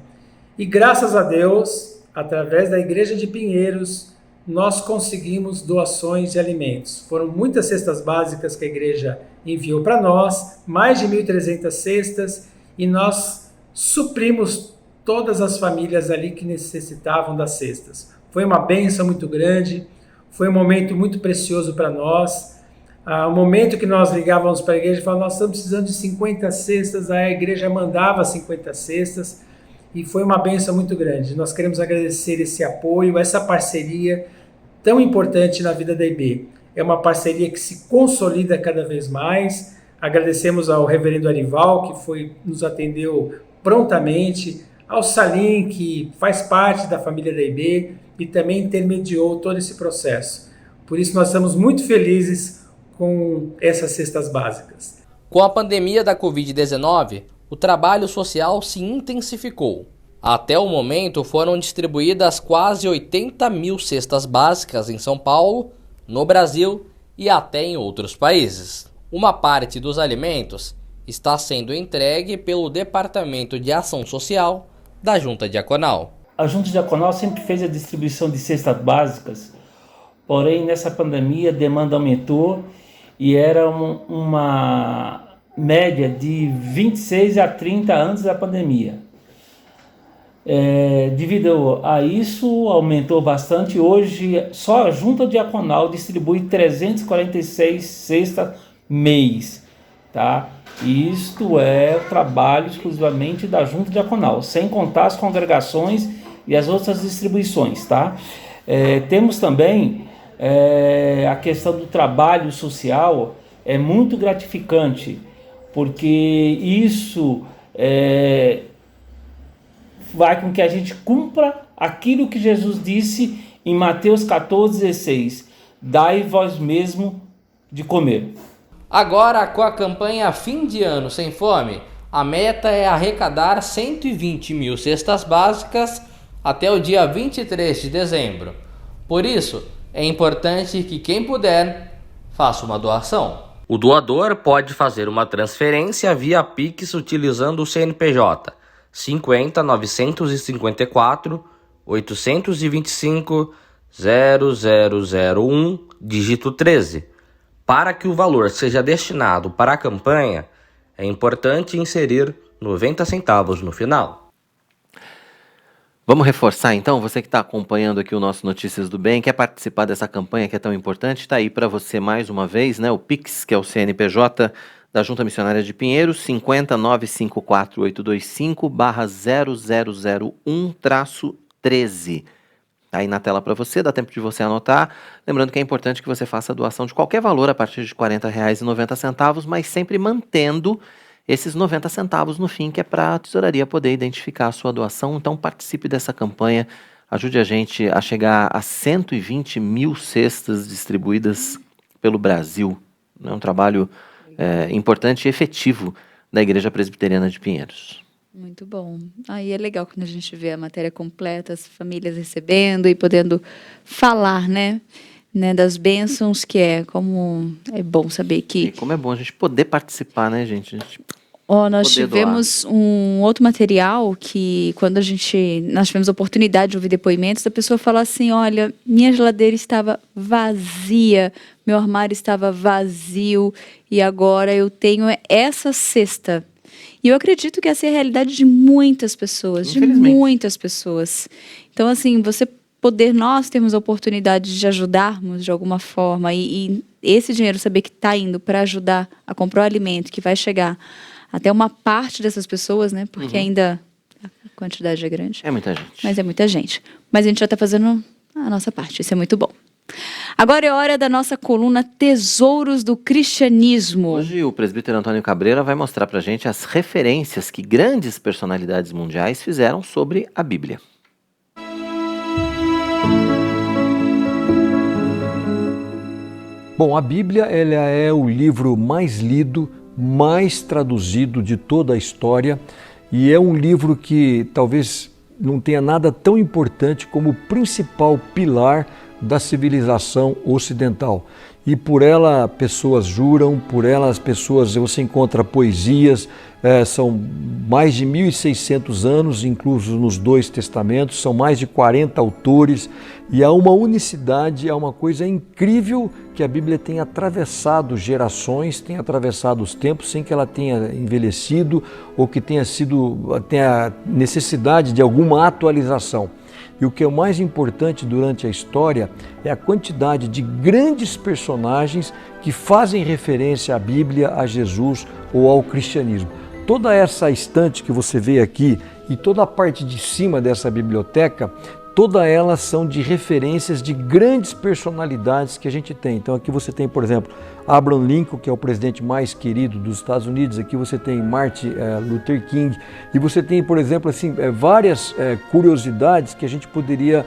E graças a Deus, através da Igreja de Pinheiros, nós conseguimos doações de alimentos. Foram muitas cestas básicas que a igreja enviou para nós, mais de 1.300 cestas, e nós suprimos todas as famílias ali que necessitavam das cestas. Foi uma bênção muito grande, foi um momento muito precioso para nós. O momento que nós ligávamos para a igreja e falávamos, nós estamos precisando de 50 cestas, a igreja mandava 50 cestas, e foi uma bênção muito grande. Nós queremos agradecer esse apoio, essa parceria tão importante na vida da IB. É uma parceria que se consolida cada vez mais. Agradecemos ao reverendo Arival, que nos atendeu prontamente, ao Salim, que faz parte da família da IB e também intermediou todo esse processo. Por isso nós estamos muito felizes com essas cestas básicas. Com a pandemia da Covid-19, o trabalho social se intensificou. Até o momento foram distribuídas quase 80 mil cestas básicas em São Paulo, no Brasil e até em outros países. Uma parte dos alimentos está sendo entregue pelo Departamento de Ação Social da Junta Diaconal. A Junta Diaconal sempre fez a distribuição de cestas básicas, porém nessa pandemia a demanda aumentou e era uma média de 26 a 30 antes da pandemia. Devido a isso, aumentou bastante. Hoje, só a Junta Diaconal distribui 346 cestas mês, tá? Isto é o trabalho exclusivamente da Junta Diaconal, sem contar as congregações e as outras distribuições, tá? Temos também a questão do trabalho social, é muito gratificante, porque isso vai com que a gente cumpra aquilo que Jesus disse em Mateus 14,16: dai vós mesmo de comer. Agora, com a campanha Fim de Ano Sem Fome, a meta é arrecadar 120 mil cestas básicas até o dia 23 de dezembro. Por isso, é importante que quem puder, faça uma doação. O doador pode fazer uma transferência via Pix utilizando o CNPJ 50 954 825 0001 dígito 13. Para que o valor seja destinado para a campanha, é importante inserir 90 centavos no final. Vamos reforçar então, você que está acompanhando aqui o nosso Notícias do Bem, quer participar dessa campanha que é tão importante, está aí para você mais uma vez, né? O Pix, que é o CNPJ da Junta Missionária de Pinheiros, 509548250/0001-13. Tá aí na tela para você, dá tempo de você anotar. Lembrando que é importante que você faça a doação de qualquer valor a partir de R$ 40,90, mas sempre mantendo esses 90 centavos no fim, que é para a tesouraria poder identificar a sua doação. Então participe dessa campanha, ajude a gente a chegar a 120 mil cestas distribuídas pelo Brasil. É um trabalho importante e efetivo da Igreja Presbiteriana de Pinheiros. Muito bom. Aí é legal quando a gente vê a matéria completa, as famílias recebendo e podendo falar, né, das bênçãos que é. Como é bom saber que... E como é bom a gente poder participar, né, gente? Nós tivemos um outro material que, quando nós tivemos a oportunidade de ouvir depoimentos, a pessoa falou assim: olha, minha geladeira estava vazia, meu armário estava vazio e agora eu tenho essa cesta. E eu acredito que essa é a realidade de muitas pessoas, Então, assim, nós temos a oportunidade de ajudarmos de alguma forma e esse dinheiro, saber que está indo para ajudar a comprar o alimento, que vai chegar até uma parte dessas pessoas, né? Porque ainda a quantidade é grande. É muita gente. Mas é muita gente. Mas a gente já está fazendo a nossa parte, isso é muito bom. Agora é hora da nossa coluna Tesouros do Cristianismo. Hoje o presbítero Antônio Cabreira vai mostrar pra gente as referências que grandes personalidades mundiais fizeram sobre a Bíblia. Bom, a Bíblia ela é o livro mais lido, mais traduzido de toda a história e é um livro que talvez não tenha nada tão importante como o principal pilar da civilização ocidental. E por ela pessoas juram, por ela as pessoas, você encontra poesias, são mais de 1.600 anos, inclusos nos dois testamentos, são mais de 40 autores, e há uma unicidade, há uma coisa incrível que a Bíblia tem atravessado gerações, tem atravessado os tempos sem que ela tenha envelhecido ou que tenha necessidade de alguma atualização. E o que é o mais importante durante a história é a quantidade de grandes personagens que fazem referência à Bíblia, a Jesus ou ao cristianismo. Toda essa estante que você vê aqui e toda a parte de cima dessa biblioteca, todas elas são de referências de grandes personalidades que a gente tem. Então aqui você tem, por exemplo, Abraham Lincoln, que é o presidente mais querido dos Estados Unidos. Aqui você tem Martin Luther King. E você tem, por exemplo, assim, várias curiosidades que a gente poderia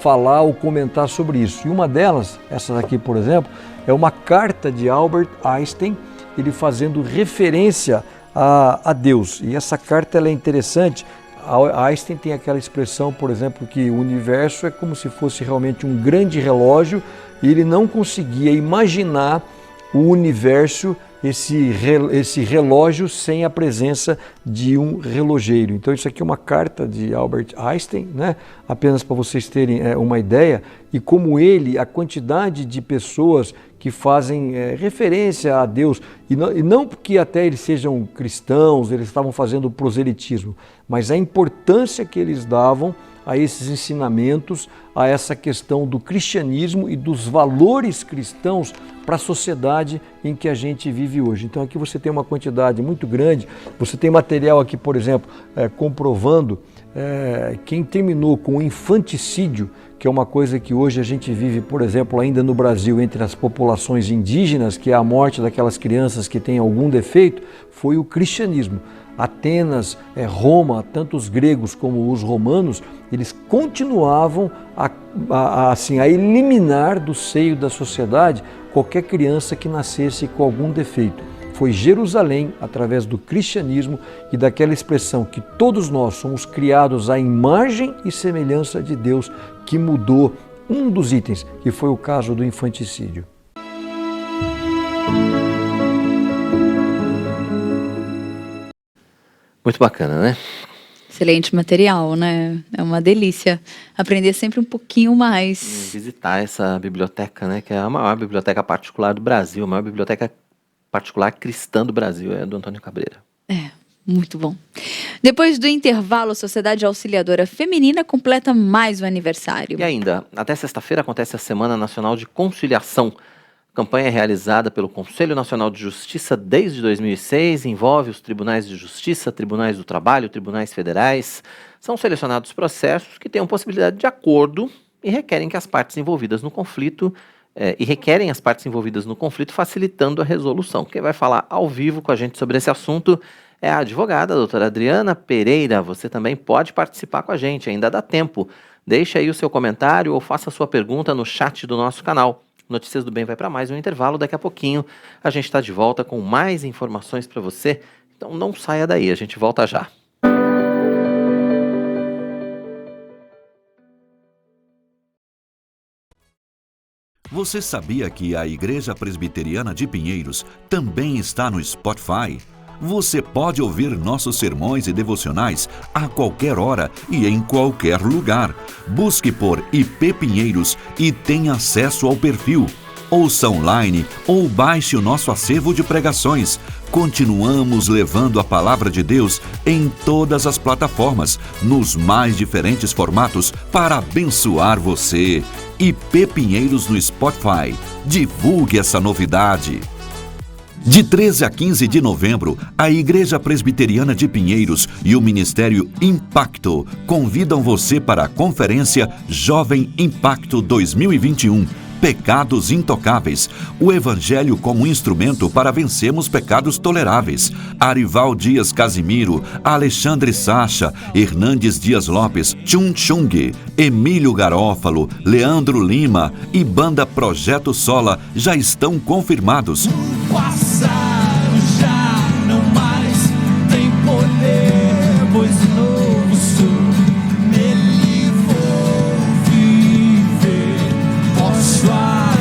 falar ou comentar sobre isso. E uma delas, essa daqui, por exemplo, é uma carta de Albert Einstein, ele fazendo referência a Deus. E essa carta ela é interessante. Einstein tem aquela expressão, por exemplo, que o universo é como se fosse realmente um grande relógio e ele não conseguia imaginar o universo, esse relógio, sem a presença de um relojeiro. Então isso aqui é uma carta de Albert Einstein, né? Apenas para vocês terem uma ideia, e como ele, a quantidade de pessoas que fazem referência a Deus, e não porque até eles sejam cristãos, eles estavam fazendo proselitismo, mas a importância que eles davam a esses ensinamentos, a essa questão do cristianismo e dos valores cristãos para a sociedade em que a gente vive hoje. Então aqui você tem uma quantidade muito grande, você tem material aqui, por exemplo, comprovando quem terminou com o infanticídio, que é uma coisa que hoje a gente vive, por exemplo, ainda no Brasil, entre as populações indígenas, que é a morte daquelas crianças que têm algum defeito, foi o cristianismo. Atenas, Roma, tanto os gregos como os romanos, eles continuavam a eliminar do seio da sociedade qualquer criança que nascesse com algum defeito. Foi Jerusalém, através do cristianismo e daquela expressão que todos nós somos criados à imagem e semelhança de Deus, que mudou um dos itens, que foi o caso do infanticídio. Muito bacana, né? Excelente material, né? É uma delícia aprender sempre um pouquinho mais. Visitar essa biblioteca, né? Que é a maior biblioteca particular do Brasil, a maior biblioteca particular cristã do Brasil, é a do Antônio Cabreira. Muito bom. Depois do intervalo, a Sociedade Auxiliadora Feminina completa mais um aniversário. E ainda, até sexta-feira acontece a Semana Nacional de Conciliação. A campanha é realizada pelo Conselho Nacional de Justiça desde 2006, envolve os tribunais de justiça, tribunais do trabalho, tribunais federais. São selecionados processos que tenham possibilidade de acordo e requerem as partes envolvidas no conflito, facilitando a resolução. Quem vai falar ao vivo com a gente sobre esse assunto é a advogada, a doutora Adriana Pereira. Você também pode participar com a gente, ainda dá tempo. Deixe aí o seu comentário ou faça a sua pergunta no chat do nosso canal. Notícias do Bem vai para mais um intervalo, daqui a pouquinho a gente está de volta com mais informações para você, então não saia daí, a gente volta já. Você sabia que a Igreja Presbiteriana de Pinheiros também está no Spotify? Você pode ouvir nossos sermões e devocionais a qualquer hora e em qualquer lugar. Busque por IP Pinheiros e tenha acesso ao perfil. Ouça online ou baixe o nosso acervo de pregações. Continuamos levando a palavra de Deus em todas as plataformas, nos mais diferentes formatos, para abençoar você. IP Pinheiros no Spotify. Divulgue essa novidade. De 13 a 15 de novembro, a Igreja Presbiteriana de Pinheiros e o Ministério Impacto convidam você para a Conferência Jovem Impacto 2021. Pecados Intocáveis, o Evangelho como instrumento para vencermos pecados toleráveis. Arival Dias Casimiro, Alexandre Sacha, Hernandes Dias Lopes, Chun Chung, Emílio Garófalo, Leandro Lima e Banda Projeto Sola já estão confirmados. Passado já não mais tem poder, pois novo sou, nele vou viver, posso falar.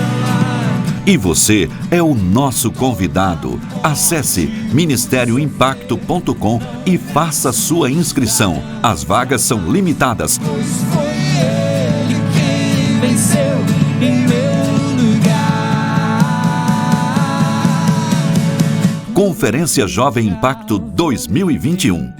E você é o nosso convidado. Acesse ministérioimpacto.com e faça sua inscrição. As vagas são limitadas. Pois foi ele quem venceu em meu lugar. Conferência Jovem Impacto 2021.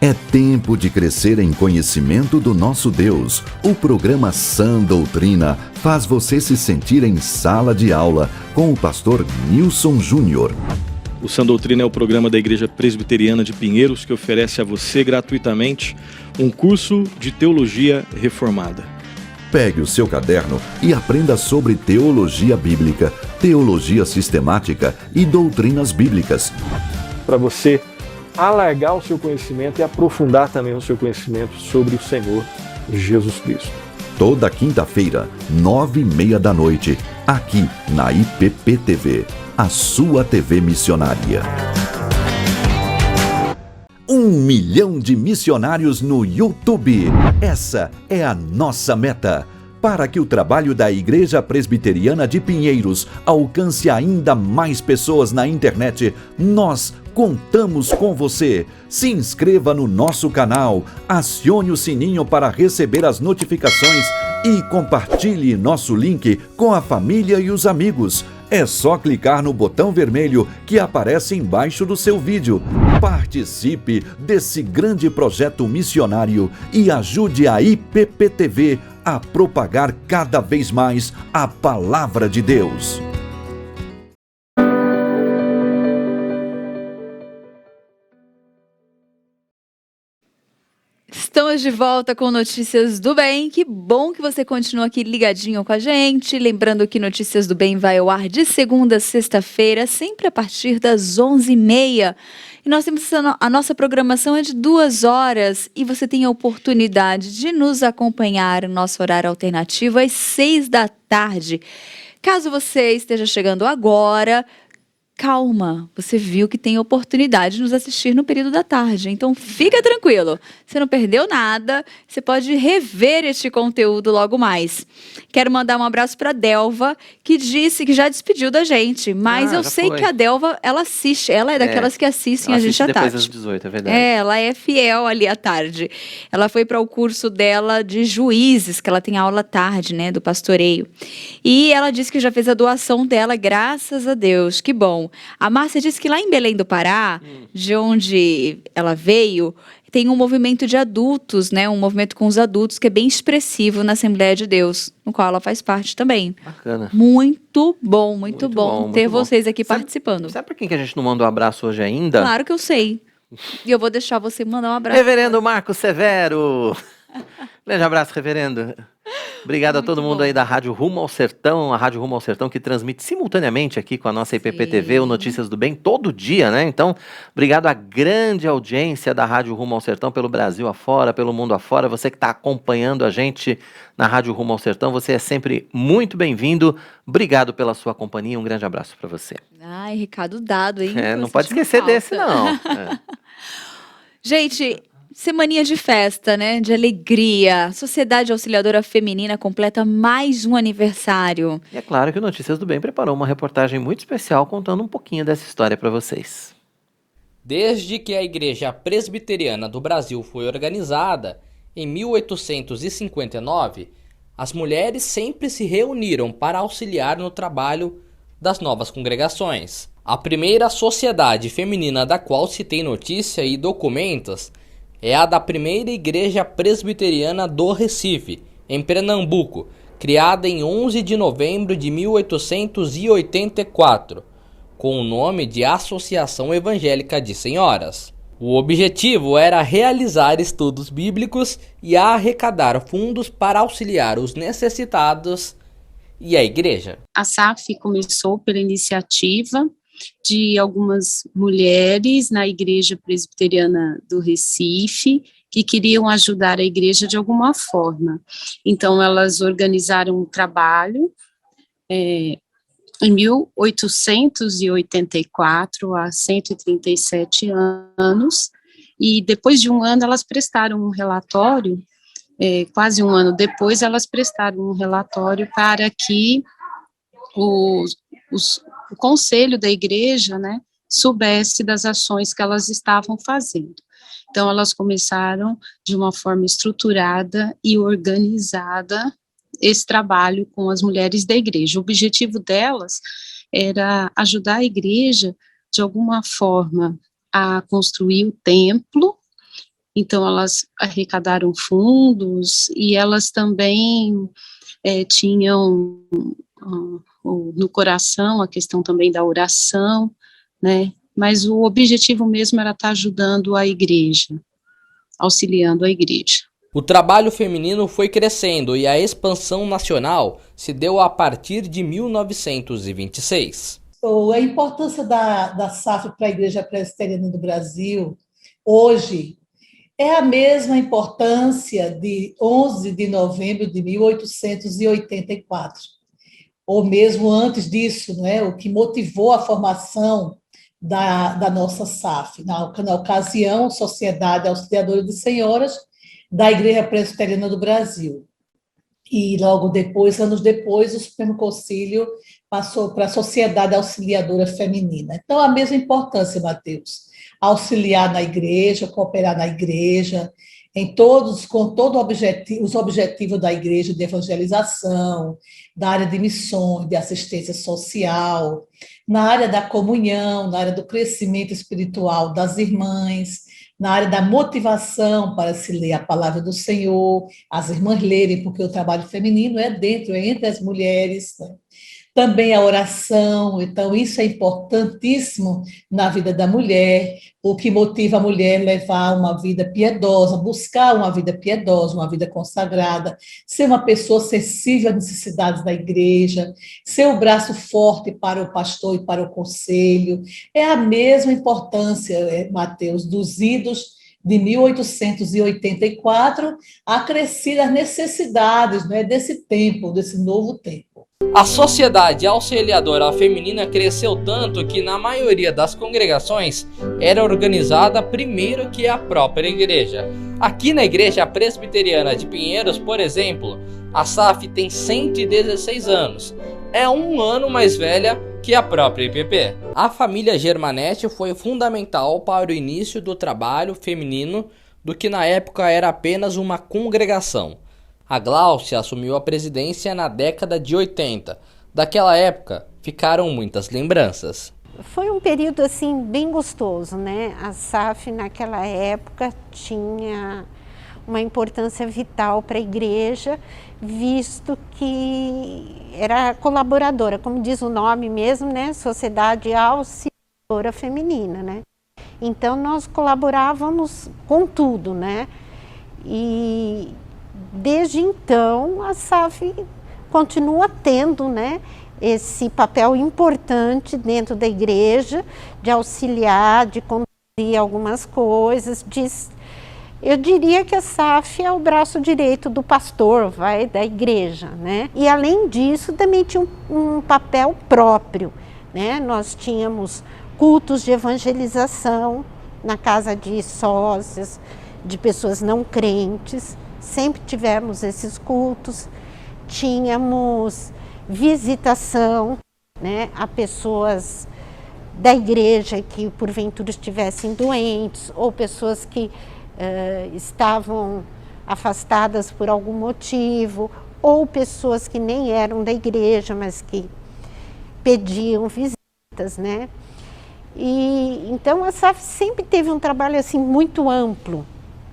É tempo de crescer em conhecimento do nosso Deus. O programa Sã Doutrina faz você se sentir em sala de aula com o pastor Nilson Júnior. O Sã Doutrina é o programa da Igreja Presbiteriana de Pinheiros que oferece a você gratuitamente um curso de teologia reformada. Pegue o seu caderno e aprenda sobre teologia bíblica, teologia sistemática e doutrinas bíblicas. Para você alargar o seu conhecimento e aprofundar também o seu conhecimento sobre o Senhor Jesus Cristo. Toda quinta-feira, 9h30 da noite, aqui na IPP TV, a sua TV missionária. 1 milhão de missionários no YouTube. Essa é a nossa meta. Para que o trabalho da Igreja Presbiteriana de Pinheiros alcance ainda mais pessoas na internet, nós contamos com você. Se inscreva no nosso canal, acione o sininho para receber as notificações e compartilhe nosso link com a família e os amigos. É só clicar no botão vermelho que aparece embaixo do seu vídeo. Participe desse grande projeto missionário e ajude a IPPTV a propagar cada vez mais a palavra de Deus. Estamos de volta com Notícias do Bem. Que bom que você continua aqui ligadinho com a gente. Lembrando que Notícias do Bem vai ao ar de segunda a sexta-feira, sempre a partir das 11h30. E nós temos a nossa programação é de 2 horas e você tem a oportunidade de nos acompanhar no nosso horário alternativo às 6 da tarde. Caso você esteja chegando agora, calma, você viu que tem oportunidade de nos assistir no período da tarde, então fica tranquilo, você não perdeu nada, você pode rever este conteúdo logo mais. Quero mandar um abraço para a Delva, que disse que já despediu da gente, mas eu sei que a Delva, ela assiste, ela é daquelas que assistem a gente à tarde. Depois das 18, é verdade. Ela é fiel ali à tarde. Ela foi para o curso dela de juízes, que ela tem aula à tarde, né, do pastoreio. E ela disse que já fez a doação dela, graças a Deus, que bom. A Márcia disse que lá em Belém do Pará, de onde ela veio, tem um movimento de adultos, né? Um movimento com os adultos que é bem expressivo na Assembleia de Deus, no qual ela faz parte também. Bacana. Muito bom ter vocês aqui participando. Sabe por quem que a gente não mandou um abraço hoje ainda? Claro que eu sei. E eu vou deixar você mandar um abraço. Reverendo Marco Severo. Grande abraço, reverendo. Obrigado a todo mundo aí da Rádio Rumo ao Sertão, a Rádio Rumo ao Sertão que transmite simultaneamente aqui com a nossa IPPTV, o Notícias do Bem, todo dia, né? Então, obrigado à grande audiência da Rádio Rumo ao Sertão pelo Brasil afora, pelo mundo afora. Você que está acompanhando a gente na Rádio Rumo ao Sertão, você é sempre muito bem-vindo. Obrigado pela sua companhia, um grande abraço para você. Ai, recado dado, hein? Não pode esquecer desse, não. Gente, semaninha de festa, né? De alegria. A Sociedade Auxiliadora Feminina completa mais um aniversário. E é claro que o Notícias do Bem preparou uma reportagem muito especial contando um pouquinho dessa história para vocês. Desde que a Igreja Presbiteriana do Brasil foi organizada, em 1859, as mulheres sempre se reuniram para auxiliar no trabalho das novas congregações. A primeira sociedade feminina da qual se tem notícia e documentos é a da primeira Igreja Presbiteriana do Recife, em Pernambuco, criada em 11 de novembro de 1884, com o nome de Associação Evangélica de Senhoras. O objetivo era realizar estudos bíblicos e arrecadar fundos para auxiliar os necessitados e a igreja. A SAF começou pela iniciativa de algumas mulheres na Igreja Presbiteriana do Recife que queriam ajudar a igreja de alguma forma. Então, elas organizaram um trabalho em 1884, há 137 anos, e depois de um ano elas prestaram um relatório, quase um ano depois elas prestaram um relatório para que o conselho da igreja, né, soubesse das ações que elas estavam fazendo. Então, elas começaram de uma forma estruturada e organizada esse trabalho com as mulheres da igreja. O objetivo delas era ajudar a igreja, de alguma forma, a construir o templo. Então, elas arrecadaram fundos e elas também tinham no coração a questão também da oração, né? Mas o objetivo mesmo era estar ajudando a igreja, auxiliando a igreja. O trabalho feminino foi crescendo e a expansão nacional se deu a partir de 1926. A importância da SAF para a Igreja Presbiteriana do Brasil, hoje, é a mesma importância de 11 de novembro de 1884, ou mesmo antes disso, né, o que motivou a formação da nossa SAF, na ocasião, Sociedade Auxiliadora de Senhoras da Igreja Presbiteriana do Brasil. E logo depois, anos depois, o Supremo Concílio passou para a Sociedade Auxiliadora Feminina. Então, a mesma importância, Mateus, auxiliar na igreja, cooperar na igreja, com todo os objetivos da igreja de evangelização, da área de missões, de assistência social, na área da comunhão, na área do crescimento espiritual das irmãs, na área da motivação para se ler a palavra do Senhor, as irmãs lerem, porque o trabalho feminino é entre as mulheres, né? Também a oração, então isso é importantíssimo na vida da mulher, o que motiva a mulher a levar uma vida piedosa, buscar uma vida piedosa, uma vida consagrada, ser uma pessoa sensível às necessidades da igreja, ser o braço forte para o pastor e para o conselho. É a mesma importância, Mateus, dos idos de 1884, acrescer as necessidades, né, desse tempo, desse novo tempo. A Sociedade Auxiliadora Feminina cresceu tanto que na maioria das congregações era organizada primeiro que a própria igreja. Aqui na Igreja Presbiteriana de Pinheiros, por exemplo, a SAF tem 116 anos. É um ano mais velha que a própria IPP. A família Germanetti foi fundamental para o início do trabalho feminino do que na época era apenas uma congregação. A Gláucia assumiu a presidência na década de 80. Daquela época, ficaram muitas lembranças. Foi um período assim bem gostoso, né? A SAF naquela época tinha uma importância vital para a igreja, visto que era colaboradora, como diz o nome mesmo, né? Sociedade Auxiliadora Feminina, né? Então nós colaborávamos com tudo, né? E desde então, a SAF continua tendo, né, esse papel importante dentro da igreja, de auxiliar, de conduzir algumas coisas. Eu diria que a SAF é o braço direito do pastor, da igreja, né? E além disso, também tinha um papel próprio, né? Nós tínhamos cultos de evangelização na casa de sócios, de pessoas não crentes. Sempre tivemos esses cultos, tínhamos visitação, né, a pessoas da igreja que porventura estivessem doentes ou pessoas que estavam afastadas por algum motivo ou pessoas que nem eram da igreja, mas que pediam visitas, né? E então a SAF sempre teve um trabalho assim muito amplo.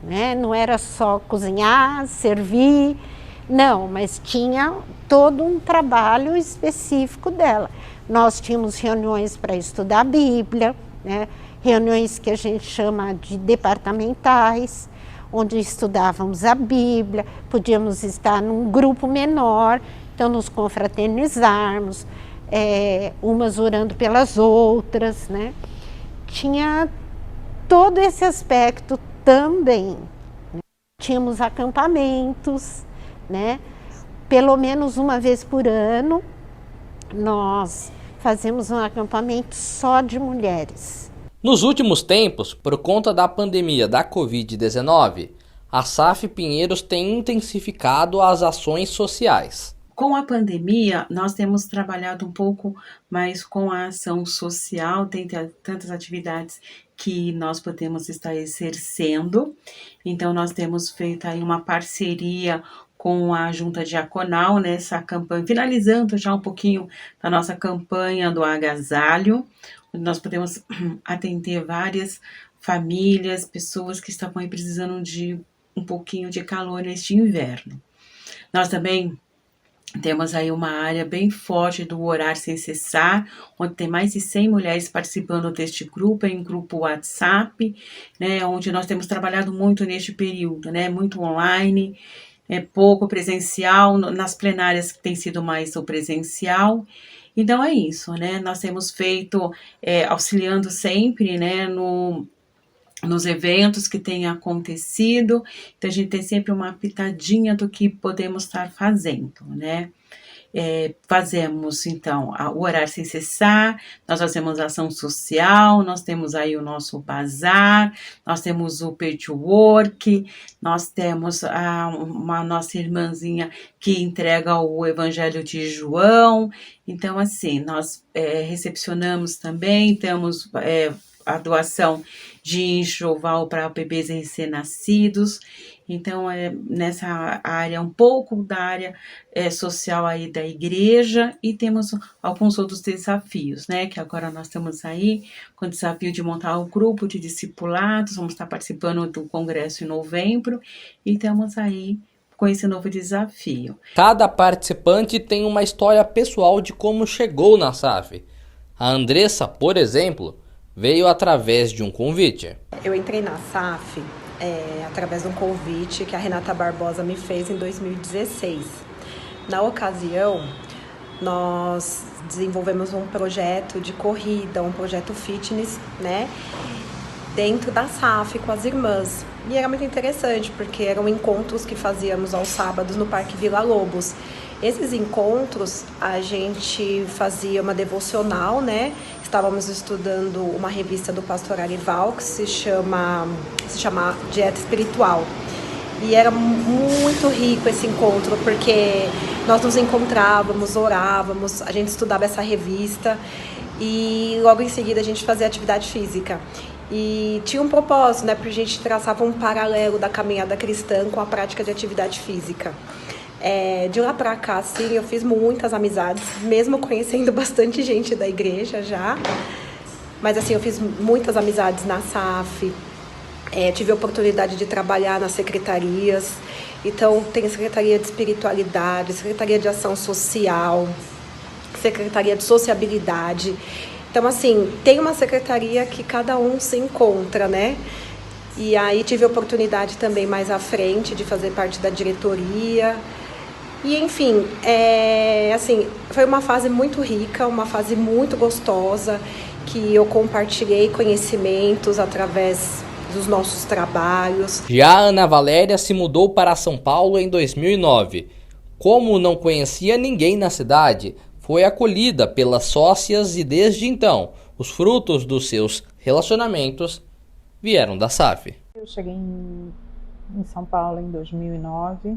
Né? Não era só cozinhar, servir, não, mas tinha todo um trabalho específico dela. Nós tínhamos reuniões para estudar a Bíblia, né? Reuniões que a gente chama de departamentais, onde estudávamos a Bíblia, podíamos estar num grupo menor, então nos confraternizarmos, umas orando pelas outras, né? Tinha todo esse aspecto também, né? Tínhamos acampamentos, né? Pelo menos uma vez por ano, nós fazemos um acampamento só de mulheres. Nos últimos tempos, por conta da pandemia da Covid-19, a SAF Pinheiros tem intensificado as ações sociais. Com a pandemia, nós temos trabalhado um pouco mais com a ação social, tem tantas atividades que nós podemos estar exercendo. Então, nós temos feito aí uma parceria com a Junta Diaconal nessa campanha, finalizando já um pouquinho da nossa campanha do agasalho, onde nós podemos atender várias famílias, pessoas que estavam aí precisando de um pouquinho de calor neste inverno. Nós também temos aí uma área bem forte do Orar Sem Cessar, onde tem mais de 100 mulheres participando deste grupo, em grupo WhatsApp, né, onde nós temos trabalhado muito neste período, né, muito online, pouco presencial, nas plenárias que tem sido mais o presencial. Então é isso, né, nós temos feito, auxiliando sempre, né, nos eventos que têm acontecido, então a gente tem sempre uma pitadinha do que podemos estar fazendo, né? fazemos, então, o Orar Sem Cessar, nós fazemos ação social, nós temos aí o nosso bazar, nós temos o patchwork, nós temos uma nossa irmãzinha que entrega o Evangelho de João. Então, assim, nós recepcionamos também, temos a doação de enxoval para bebês recém-nascidos. Então, nessa área, um pouco da área social aí da igreja, e temos alguns outros desafios, né? Que agora nós estamos aí com o desafio de montar o grupo de discipulados, vamos estar participando do congresso em novembro, e estamos aí com esse novo desafio. Cada participante tem uma história pessoal de como chegou na SAF. A Andressa, por exemplo, veio através de um convite. Eu entrei na SAF através de um convite que a Renata Barbosa me fez em 2016. Na ocasião, nós desenvolvemos um projeto de corrida, um projeto fitness, né, dentro da SAF com as irmãs. E era muito interessante, porque eram encontros que fazíamos aos sábados no Parque Vila Lobos. Esses encontros, a gente fazia uma devocional, né? Estávamos estudando uma revista do pastor Arival, que se chama Dieta Espiritual. E era muito rico esse encontro, porque nós nos encontrávamos, orávamos, a gente estudava essa revista e logo em seguida a gente fazia atividade física. E tinha um propósito, né? Porque a gente traçava um paralelo da caminhada cristã com a prática de atividade física. De lá pra cá, assim, eu fiz muitas amizades, mesmo conhecendo bastante gente da igreja já. Mas, assim, eu fiz muitas amizades na SAF, tive a oportunidade de trabalhar nas secretarias. Então, tem a Secretaria de Espiritualidade, Secretaria de Ação Social, Secretaria de Sociabilidade. Então, assim, tem uma secretaria que cada um se encontra, né? E aí tive a oportunidade também mais à frente de fazer parte da diretoria. E, enfim, assim, foi uma fase muito rica, uma fase muito gostosa, que eu compartilhei conhecimentos através dos nossos trabalhos. Já a Ana Valéria se mudou para São Paulo em 2009. Como não conhecia ninguém na cidade, foi acolhida pelas sócias e desde então, os frutos dos seus relacionamentos vieram da SAF. Eu cheguei em São Paulo em 2009.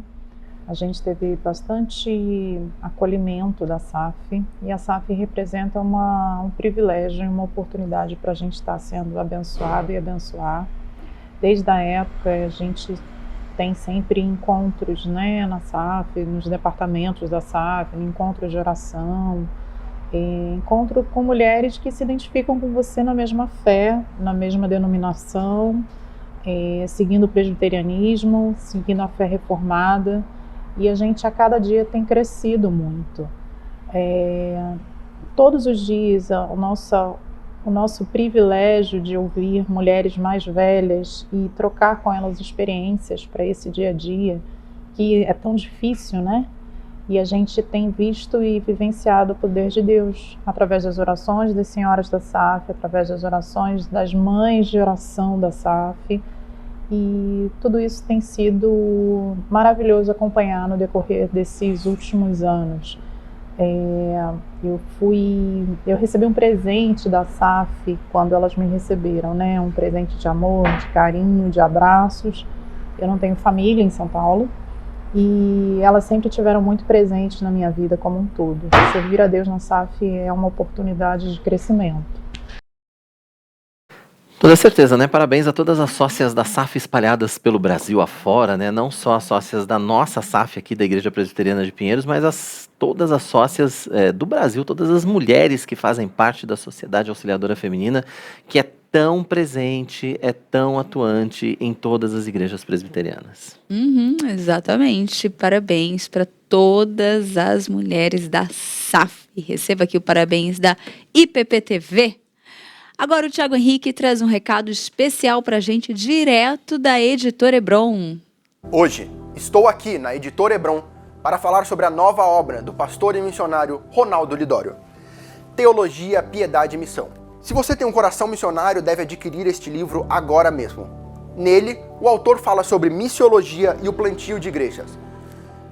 A gente teve bastante acolhimento da SAF, e a SAF representa um privilégio, uma oportunidade para a gente estar sendo abençoado e abençoar. Desde a época, a gente tem sempre encontros, né, na SAF, nos departamentos da SAF, encontros de oração, encontro com mulheres que se identificam com você na mesma fé, na mesma denominação, seguindo o presbiterianismo, seguindo a fé reformada. E a gente a cada dia tem crescido muito. Todos os dias o nosso privilégio de ouvir mulheres mais velhas e trocar com elas experiências para esse dia a dia, que é tão difícil, né? E a gente tem visto e vivenciado o poder de Deus através das orações das senhoras da SAF, através das orações das mães de oração da SAF. E tudo isso tem sido maravilhoso acompanhar no decorrer desses últimos anos. Eu recebi um presente da SAF quando elas me receberam, né? Um presente de amor, de carinho, de abraços. Eu não tenho família em São Paulo e elas sempre tiveram muito presentes na minha vida como um todo. Servir a Deus na SAF é uma oportunidade de crescimento. Toda certeza, né? Parabéns a todas as sócias da SAF espalhadas pelo Brasil afora, né? Não só as sócias da nossa SAF aqui da Igreja Presbiteriana de Pinheiros, mas todas as sócias do Brasil, todas as mulheres que fazem parte da Sociedade Auxiliadora Feminina, que é tão presente, é tão atuante em todas as igrejas presbiterianas. Exatamente. Parabéns para todas as mulheres da SAF. E receba aqui o parabéns da IPPTV. Agora o Thiago Henrique traz um recado especial para a gente, direto da Editora Hebron. Hoje, estou aqui na Editora Hebron para falar sobre a nova obra do pastor e missionário Ronaldo Lidório, Teologia, Piedade e Missão. Se você tem um coração missionário, deve adquirir este livro agora mesmo. Nele, o autor fala sobre missiologia e o plantio de igrejas.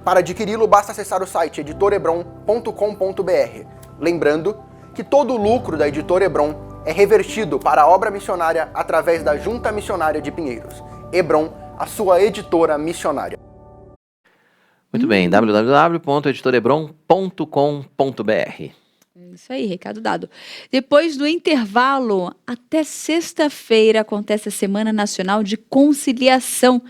Para adquiri-lo, basta acessar o site editorebron.com.br. Lembrando que todo o lucro da Editora Hebron é revertido para a obra missionária através da Junta Missionária de Pinheiros. Hebron, a sua editora missionária. Muito bem, www.editorebron.com.br. Isso aí, recado dado. Depois do intervalo, até sexta-feira acontece a Semana Nacional de Conciliação.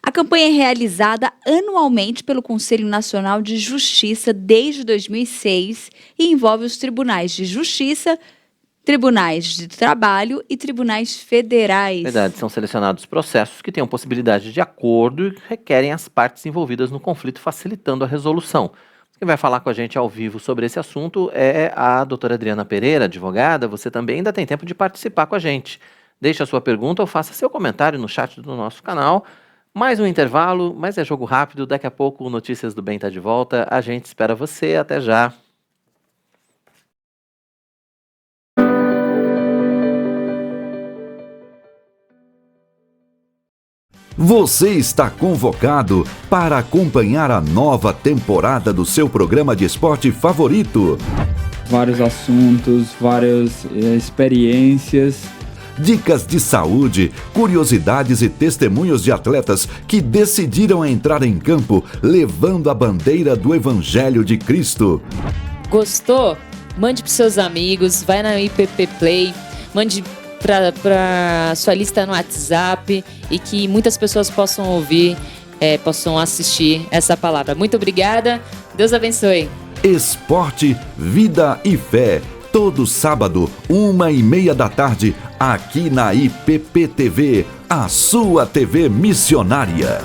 A campanha é realizada anualmente pelo Conselho Nacional de Justiça desde 2006 e envolve os tribunais de justiça, tribunais de trabalho e tribunais federais. Verdade, são selecionados processos que tenham possibilidade de acordo e requerem as partes envolvidas no conflito, facilitando a resolução. Quem vai falar com a gente ao vivo sobre esse assunto é a doutora Adriana Pereira, advogada. Você também ainda tem tempo de participar com a gente. Deixe a sua pergunta ou faça seu comentário no chat do nosso canal. Mais um intervalo, mas é jogo rápido. Daqui a pouco o Notícias do Bem está de volta. A gente espera você. Até já. Você está convocado para acompanhar a nova temporada do seu programa de esporte favorito. Vários assuntos, várias experiências. Dicas de saúde, curiosidades e testemunhos de atletas que decidiram entrar em campo levando a bandeira do Evangelho de Cristo. Gostou? Mande para seus amigos, vai na IPP Play, mande para sua lista no WhatsApp e que muitas pessoas possam ouvir, possam assistir essa palavra. Muito obrigada, Deus abençoe. Esporte, vida e fé. Todo sábado, 1h30 da tarde, aqui na IPP TV, a sua TV missionária.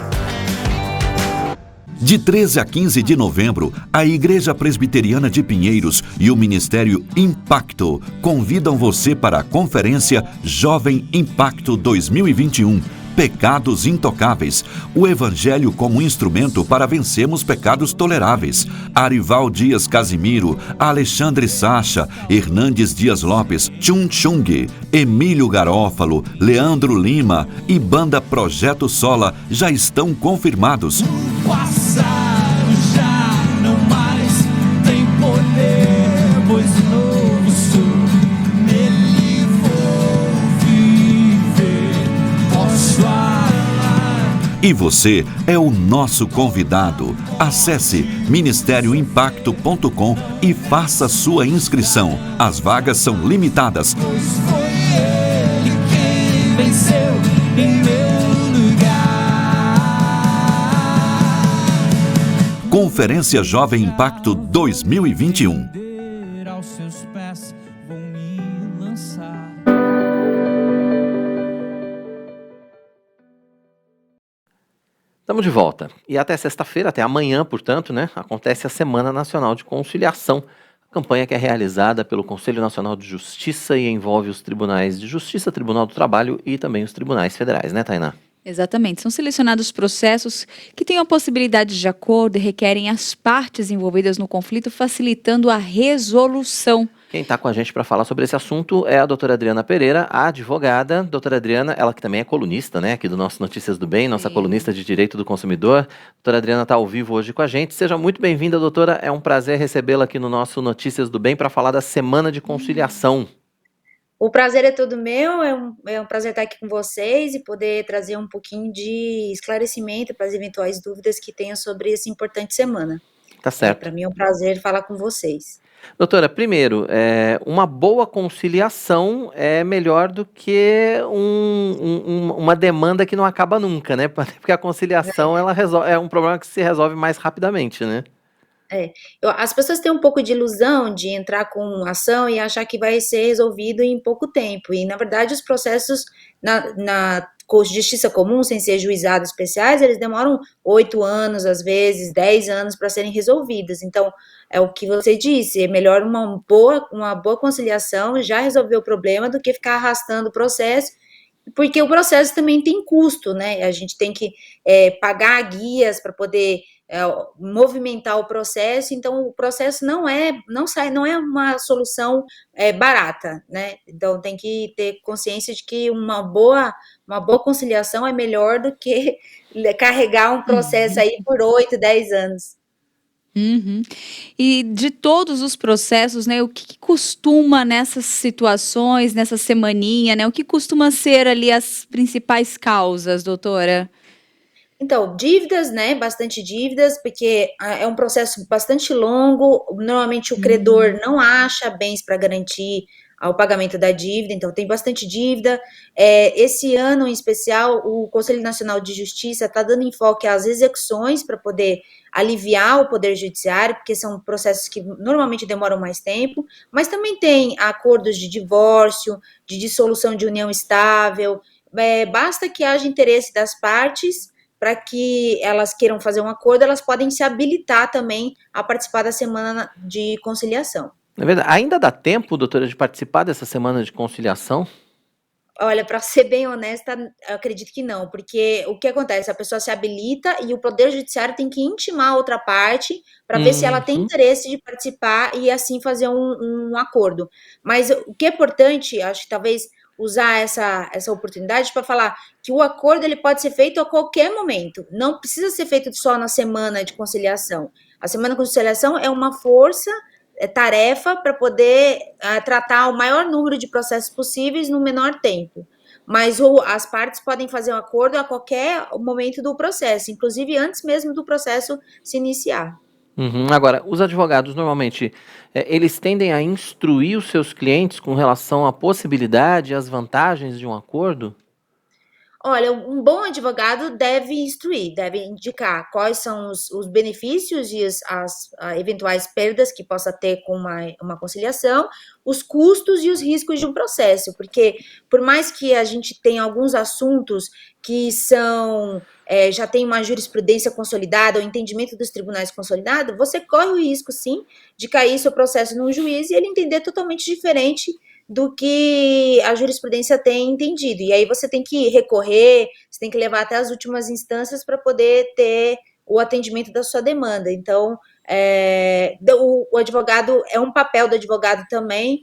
De 13 a 15 de novembro, a Igreja Presbiteriana de Pinheiros e o Ministério Impacto convidam você para a Conferência Jovem Impacto 2021. Pecados Intocáveis, o Evangelho como instrumento para vencermos pecados toleráveis. Arival Dias Casimiro, Alexandre Sacha, Hernandes Dias Lopes, Chun Chung, Emílio Garófalo, Leandro Lima e Banda Projeto Sola já estão confirmados. Passado já não mais tem poder, pois novo sou, nele vou viver, posso amar. E você é o nosso convidado. Acesse ministérioimpacto.com e faça sua inscrição. As vagas são limitadas. Pois foi ele quem venceu em meu lugar. Conferência Jovem Impacto 2021. Aos seus pés vou me lançar. Estamos de volta. E até sexta-feira, até amanhã, portanto, né, acontece a Semana Nacional de Conciliação. A campanha que é realizada pelo Conselho Nacional de Justiça e envolve os tribunais de justiça, Tribunal do Trabalho e também os tribunais federais, né, Tainá? Exatamente. São selecionados processos que tenham a possibilidade de acordo e requerem as partes envolvidas no conflito, facilitando a resolução. Quem está com a gente para falar sobre esse assunto é a doutora Adriana Pereira, a advogada. Doutora Adriana, ela que também é colunista, né, aqui do nosso Notícias do Bem, nossa colunista de Direito do Consumidor. Doutora Adriana está ao vivo hoje com a gente. Seja muito bem-vinda, doutora. É um prazer recebê-la aqui no nosso Notícias do Bem para falar da Semana de Conciliação. O prazer é todo meu, é um prazer estar aqui com vocês e poder trazer um pouquinho de esclarecimento para as eventuais dúvidas que tenham sobre essa importante semana. Tá certo. Para mim é um prazer falar com vocês. Doutora, primeiro, uma boa conciliação é melhor do que uma demanda que não acaba nunca, né? Porque a conciliação ela é um problema que se resolve mais rapidamente, né? As pessoas têm um pouco de ilusão de entrar com ação e achar que vai ser resolvido em pouco tempo. E, na verdade, os processos na justiça comum, sem ser juizados especiais, eles demoram 8 anos, às vezes, 10 anos para serem resolvidos. Então, é o que você disse, é melhor uma boa conciliação, já resolver o problema, do que ficar arrastando o processo porque o processo também tem custo, né? A gente tem que pagar guias para poder movimentar o processo, então o processo não é uma solução barata, né? Então tem que ter consciência de que uma boa conciliação é melhor do que carregar um processo aí por 8, 10 anos. Uhum. E de todos os processos, né, o que costuma nessas situações, nessa semaninha, né, o que costuma ser ali as principais causas, doutora? Então, dívidas, né? Bastante dívidas, porque é um processo bastante longo. Normalmente o credor não acha bens para garantir o pagamento da dívida, então tem bastante dívida. Esse ano, em especial, o Conselho Nacional de Justiça está dando enfoque às execuções para poder aliviar o Poder Judiciário, porque são processos que normalmente demoram mais tempo, mas também tem acordos de divórcio, de dissolução de união estável. Basta que haja interesse das partes para que elas queiram fazer um acordo, elas podem se habilitar também a participar da semana de conciliação. É verdade. Ainda dá tempo, doutora, de participar dessa semana de conciliação? Olha, para ser bem honesta, eu acredito que não, porque o que acontece? A pessoa se habilita e o Poder Judiciário tem que intimar a outra parte para ver se ela tem interesse de participar e assim fazer um acordo. Mas o que é importante, acho que talvez usar essa oportunidade para falar que o acordo ele pode ser feito a qualquer momento, não precisa ser feito só na semana de conciliação. A semana de conciliação é uma tarefa para poder tratar o maior número de processos possíveis no menor tempo. Mas as partes podem fazer um acordo a qualquer momento do processo, inclusive antes mesmo do processo se iniciar. Agora, os advogados normalmente, eles tendem a instruir os seus clientes com relação à possibilidade e às vantagens de um acordo? Olha, um bom advogado deve instruir, deve indicar quais são os benefícios e as eventuais perdas que possa ter com uma conciliação, os custos e os riscos de um processo, porque por mais que a gente tenha alguns assuntos que já tem uma jurisprudência consolidada, o entendimento dos tribunais consolidado, você corre o risco, sim, de cair seu processo num juiz e ele entender totalmente diferente do que a jurisprudência tem entendido. E aí você tem que recorrer, você tem que levar até as últimas instâncias para poder ter o atendimento da sua demanda. Então, o advogado, é um papel do advogado também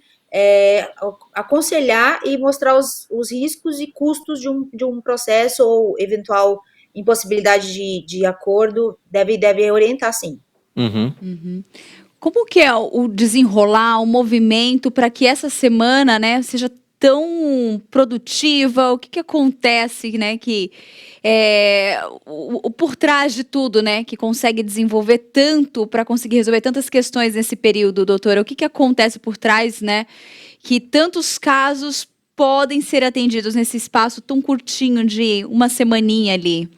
aconselhar e mostrar os riscos e custos de um processo ou eventual impossibilidade de acordo, deve orientar, sim. Como que é o desenrolar, o movimento para que essa semana, né, seja tão produtiva? O que acontece, né, que por trás de tudo, né, que consegue desenvolver tanto para conseguir resolver tantas questões nesse período, doutora? O que acontece por trás, né, que tantos casos podem ser atendidos nesse espaço tão curtinho de uma semaninha ali?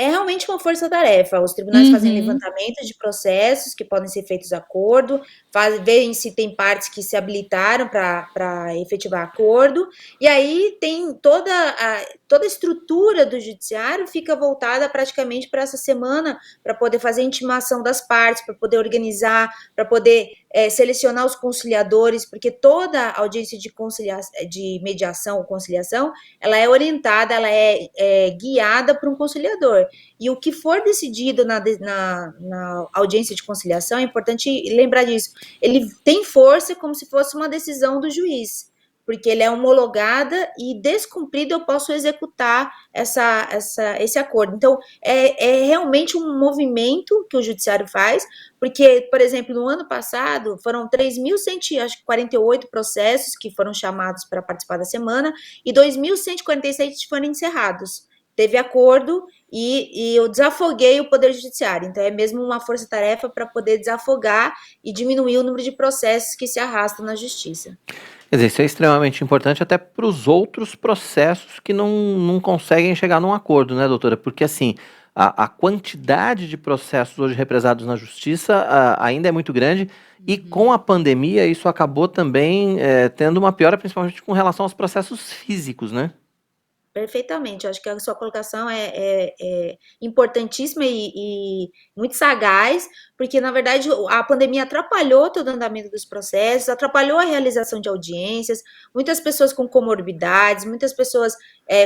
É realmente uma força-tarefa. Os tribunais fazem levantamento de processos que podem ser feitos de acordo, veem se tem partes que se habilitaram para efetivar acordo, e aí tem toda a estrutura do judiciário fica voltada praticamente para essa semana, para poder fazer a intimação das partes, para poder organizar, para poder selecionar os conciliadores, porque toda audiência de mediação ou conciliação, ela é orientada, ela é guiada por um conciliador. E o que for decidido na audiência de conciliação, é importante lembrar disso, ele tem força como se fosse uma decisão do juiz, porque ele é homologada e descumprido eu posso executar esse acordo. Então, é realmente um movimento que o judiciário faz, porque, por exemplo, no ano passado, foram 3.148 processos que foram chamados para participar da semana e 2.147 foram encerrados. Teve acordo e eu desafoguei o Poder Judiciário. Então, é mesmo uma força-tarefa para poder desafogar e diminuir o número de processos que se arrastam na Justiça. Quer dizer, isso é extremamente importante até para os outros processos que não conseguem chegar num acordo, né, doutora? Porque, assim, a quantidade de processos hoje represados na Justiça ainda é muito grande e com a pandemia isso acabou também tendo uma piora, principalmente com relação aos processos físicos, né? perfeitamente. Eu acho que a sua colocação é importantíssima e muito sagaz, porque, na verdade, a pandemia atrapalhou todo o andamento dos processos, atrapalhou a realização de audiências, muitas pessoas com comorbidades, muitas pessoas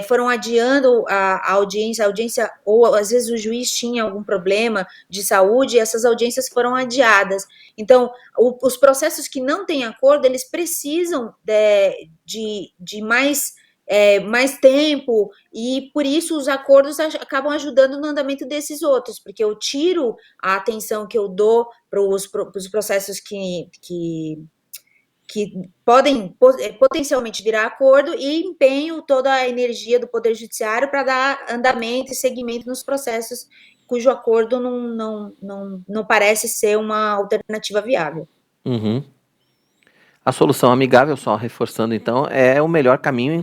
foram adiando a audiência, ou às vezes o juiz tinha algum problema de saúde e essas audiências foram adiadas. Então, os processos que não têm acordo, eles precisam de mais tempo, e por isso os acordos acabam ajudando no andamento desses outros, porque eu tiro a atenção que eu dou para os processos que podem potencialmente virar acordo e empenho toda a energia do Poder Judiciário para dar andamento e seguimento nos processos cujo acordo não parece ser uma alternativa viável. Uhum. A solução amigável, só reforçando então, é o melhor caminho em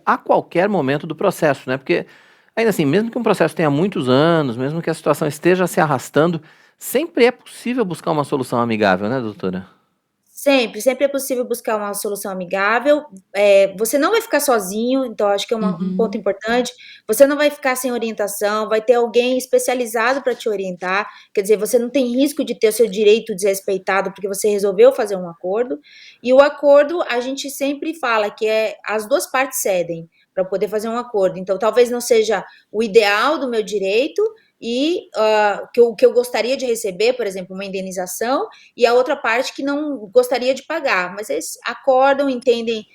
a qualquer momento do processo, né? Porque, ainda assim, mesmo que um processo tenha muitos anos, mesmo que a situação esteja se arrastando, sempre é possível buscar uma solução amigável, né, doutora? Sempre é possível buscar uma solução amigável. Você não vai ficar sozinho, então acho que é um ponto importante. Você não vai ficar sem orientação, vai ter alguém especializado para te orientar. Quer dizer, você não tem risco de ter o seu direito desrespeitado porque você resolveu fazer um acordo. E o acordo, a gente sempre fala que as duas partes cedem para poder fazer um acordo. Então, talvez não seja o ideal do meu direito, e que eu gostaria de receber, por exemplo, uma indenização, e a outra parte que não gostaria de pagar, mas eles acordam, entendem,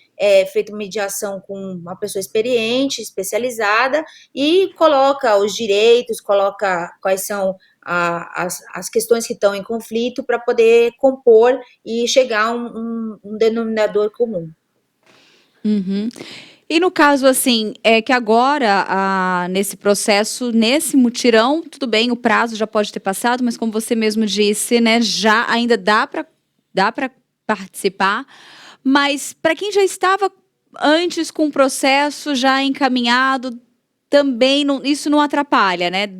feita mediação com uma pessoa experiente, especializada, e coloca os direitos, coloca quais são as questões que estão em conflito para poder compor e chegar a um denominador comum. Uhum. E no caso, assim, que agora, nesse processo, nesse mutirão, tudo bem, o prazo já pode ter passado, mas como você mesmo disse, né, já ainda dá para participar, mas para quem já estava antes com o processo já encaminhado, também isso não atrapalha, né?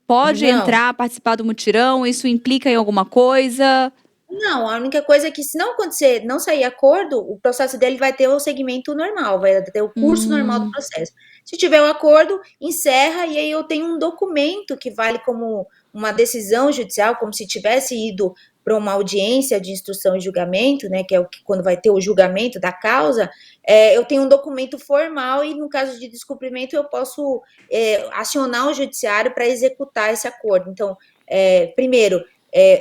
Pode entrar, participar do mutirão, isso implica em alguma coisa? Não, a única coisa é que se não acontecer, não sair acordo, o processo dele vai ter o segmento normal, vai ter o curso normal do processo. Se tiver um acordo, encerra, e aí eu tenho um documento que vale como uma decisão judicial, como se tivesse ido para uma audiência de instrução e julgamento, né, que é quando vai ter o julgamento da causa, eu tenho um documento formal e, no caso de descumprimento, eu posso acionar o judiciário para executar esse acordo. Então, primeiro,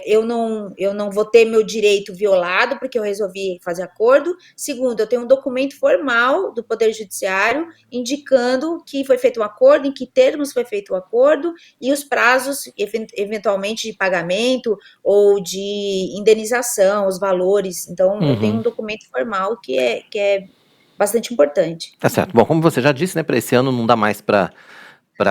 eu não vou ter meu direito violado porque eu resolvi fazer acordo. Segundo, eu tenho um documento formal do Poder Judiciário indicando que foi feito um acordo, em que termos foi feito o acordo e os prazos, eventualmente, de pagamento ou de indenização, os valores. Então, eu tenho um documento formal que é bastante importante. Tá certo. Bom, como você já disse, né, para esse ano não dá mais para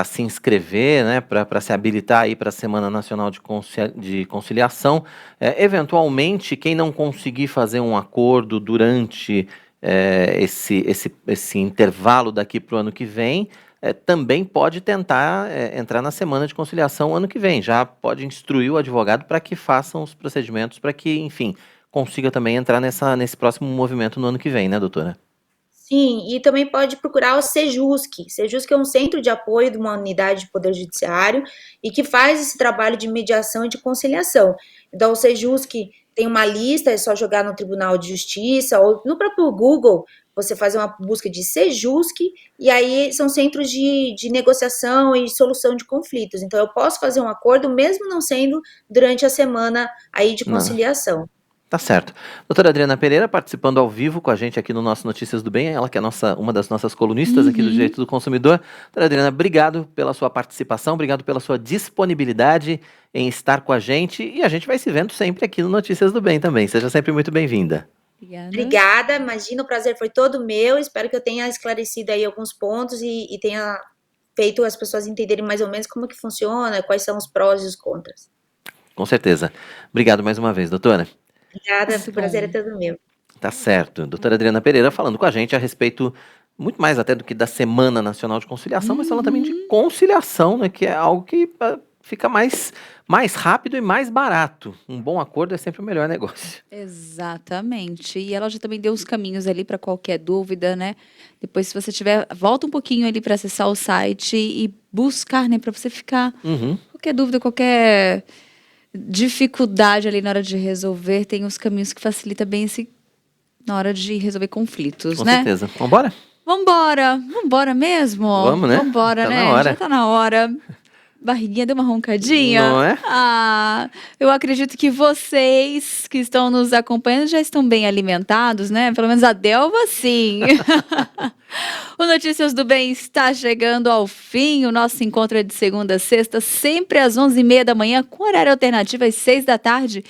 se inscrever, né, para se habilitar aí para a Semana Nacional de Conciliação. Eventualmente, quem não conseguir fazer um acordo durante esse intervalo daqui para o ano que vem, também pode tentar entrar na Semana de Conciliação ano que vem. Já pode instruir o advogado para que façam os procedimentos, para que, enfim, consiga também entrar nesse próximo movimento no ano que vem, né, doutora? Sim, e também pode procurar o Sejusc. Sejusc é um centro de apoio de uma unidade de Poder Judiciário e que faz esse trabalho de mediação e de conciliação. Então, o Sejusc tem uma lista, é só jogar no Tribunal de Justiça ou no próprio Google, você fazer uma busca de Sejusc, e aí são centros de negociação e solução de conflitos. Então, eu posso fazer um acordo mesmo não sendo durante a semana aí de conciliação. Tá certo. Doutora Adriana Pereira participando ao vivo com a gente aqui no nosso Notícias do Bem, ela que é uma das nossas colunistas aqui do Direito do Consumidor. Doutora Adriana, obrigado pela sua participação, obrigado pela sua disponibilidade em estar com a gente, e a gente vai se vendo sempre aqui no Notícias do Bem também. Seja sempre muito bem-vinda. Obrigada, imagina, o prazer foi todo meu, espero que eu tenha esclarecido aí alguns pontos e tenha feito as pessoas entenderem mais ou menos como que funciona, quais são os prós e os contras. Com certeza. Obrigado mais uma vez, doutora. Obrigada, o prazer é todo meu. Tá certo. Doutora Adriana Pereira falando com a gente a respeito, muito mais até do que da Semana Nacional de Conciliação, mas falando também de conciliação, né, que é algo que fica mais rápido e mais barato. Um bom acordo é sempre o melhor negócio. Exatamente. E ela já também deu os caminhos ali para qualquer dúvida, né? Depois, se você tiver, volta um pouquinho ali para acessar o site e buscar, né? Para você ficar. Qualquer dúvida, qualquer dificuldade ali na hora de resolver, tem os caminhos que facilitam bem na hora de resolver conflitos, Com né? certeza. Vambora? Vambora mesmo? Vamos, né? Vambora, Tá né? na hora. Já tá na hora. Barriguinha deu uma roncadinha. Não é? Eu acredito que vocês que estão nos acompanhando já estão bem alimentados, né? Pelo menos a Delva, sim. O Notícias do Bem está chegando ao fim. O nosso encontro é de segunda a sexta, sempre às 11h30 da manhã, com horário alternativo às 6 da tarde.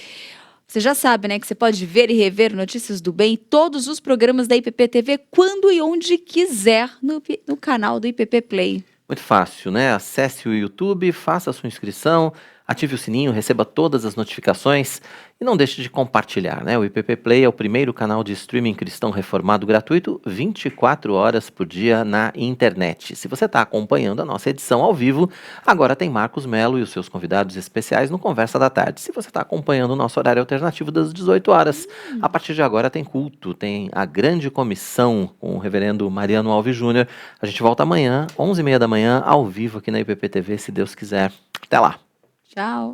Você já sabe, né, que você pode ver e rever Notícias do Bem, todos os programas da IPP TV, quando e onde quiser, no canal do IPP Play. Muito fácil, né? Acesse o YouTube, faça a sua inscrição, ative o sininho, receba todas as notificações e não deixe de compartilhar, né? O IPP Play é o primeiro canal de streaming cristão reformado gratuito 24 horas por dia na internet. Se você está acompanhando a nossa edição ao vivo, agora tem Marcos Melo e os seus convidados especiais no Conversa da Tarde. Se você está acompanhando o nosso horário alternativo das 18 horas, a partir de agora tem culto, tem a grande comissão com o reverendo Mariano Alves Júnior. A gente volta amanhã, 11h30 da manhã, ao vivo aqui na IPP TV, se Deus quiser. Até lá! Tchau!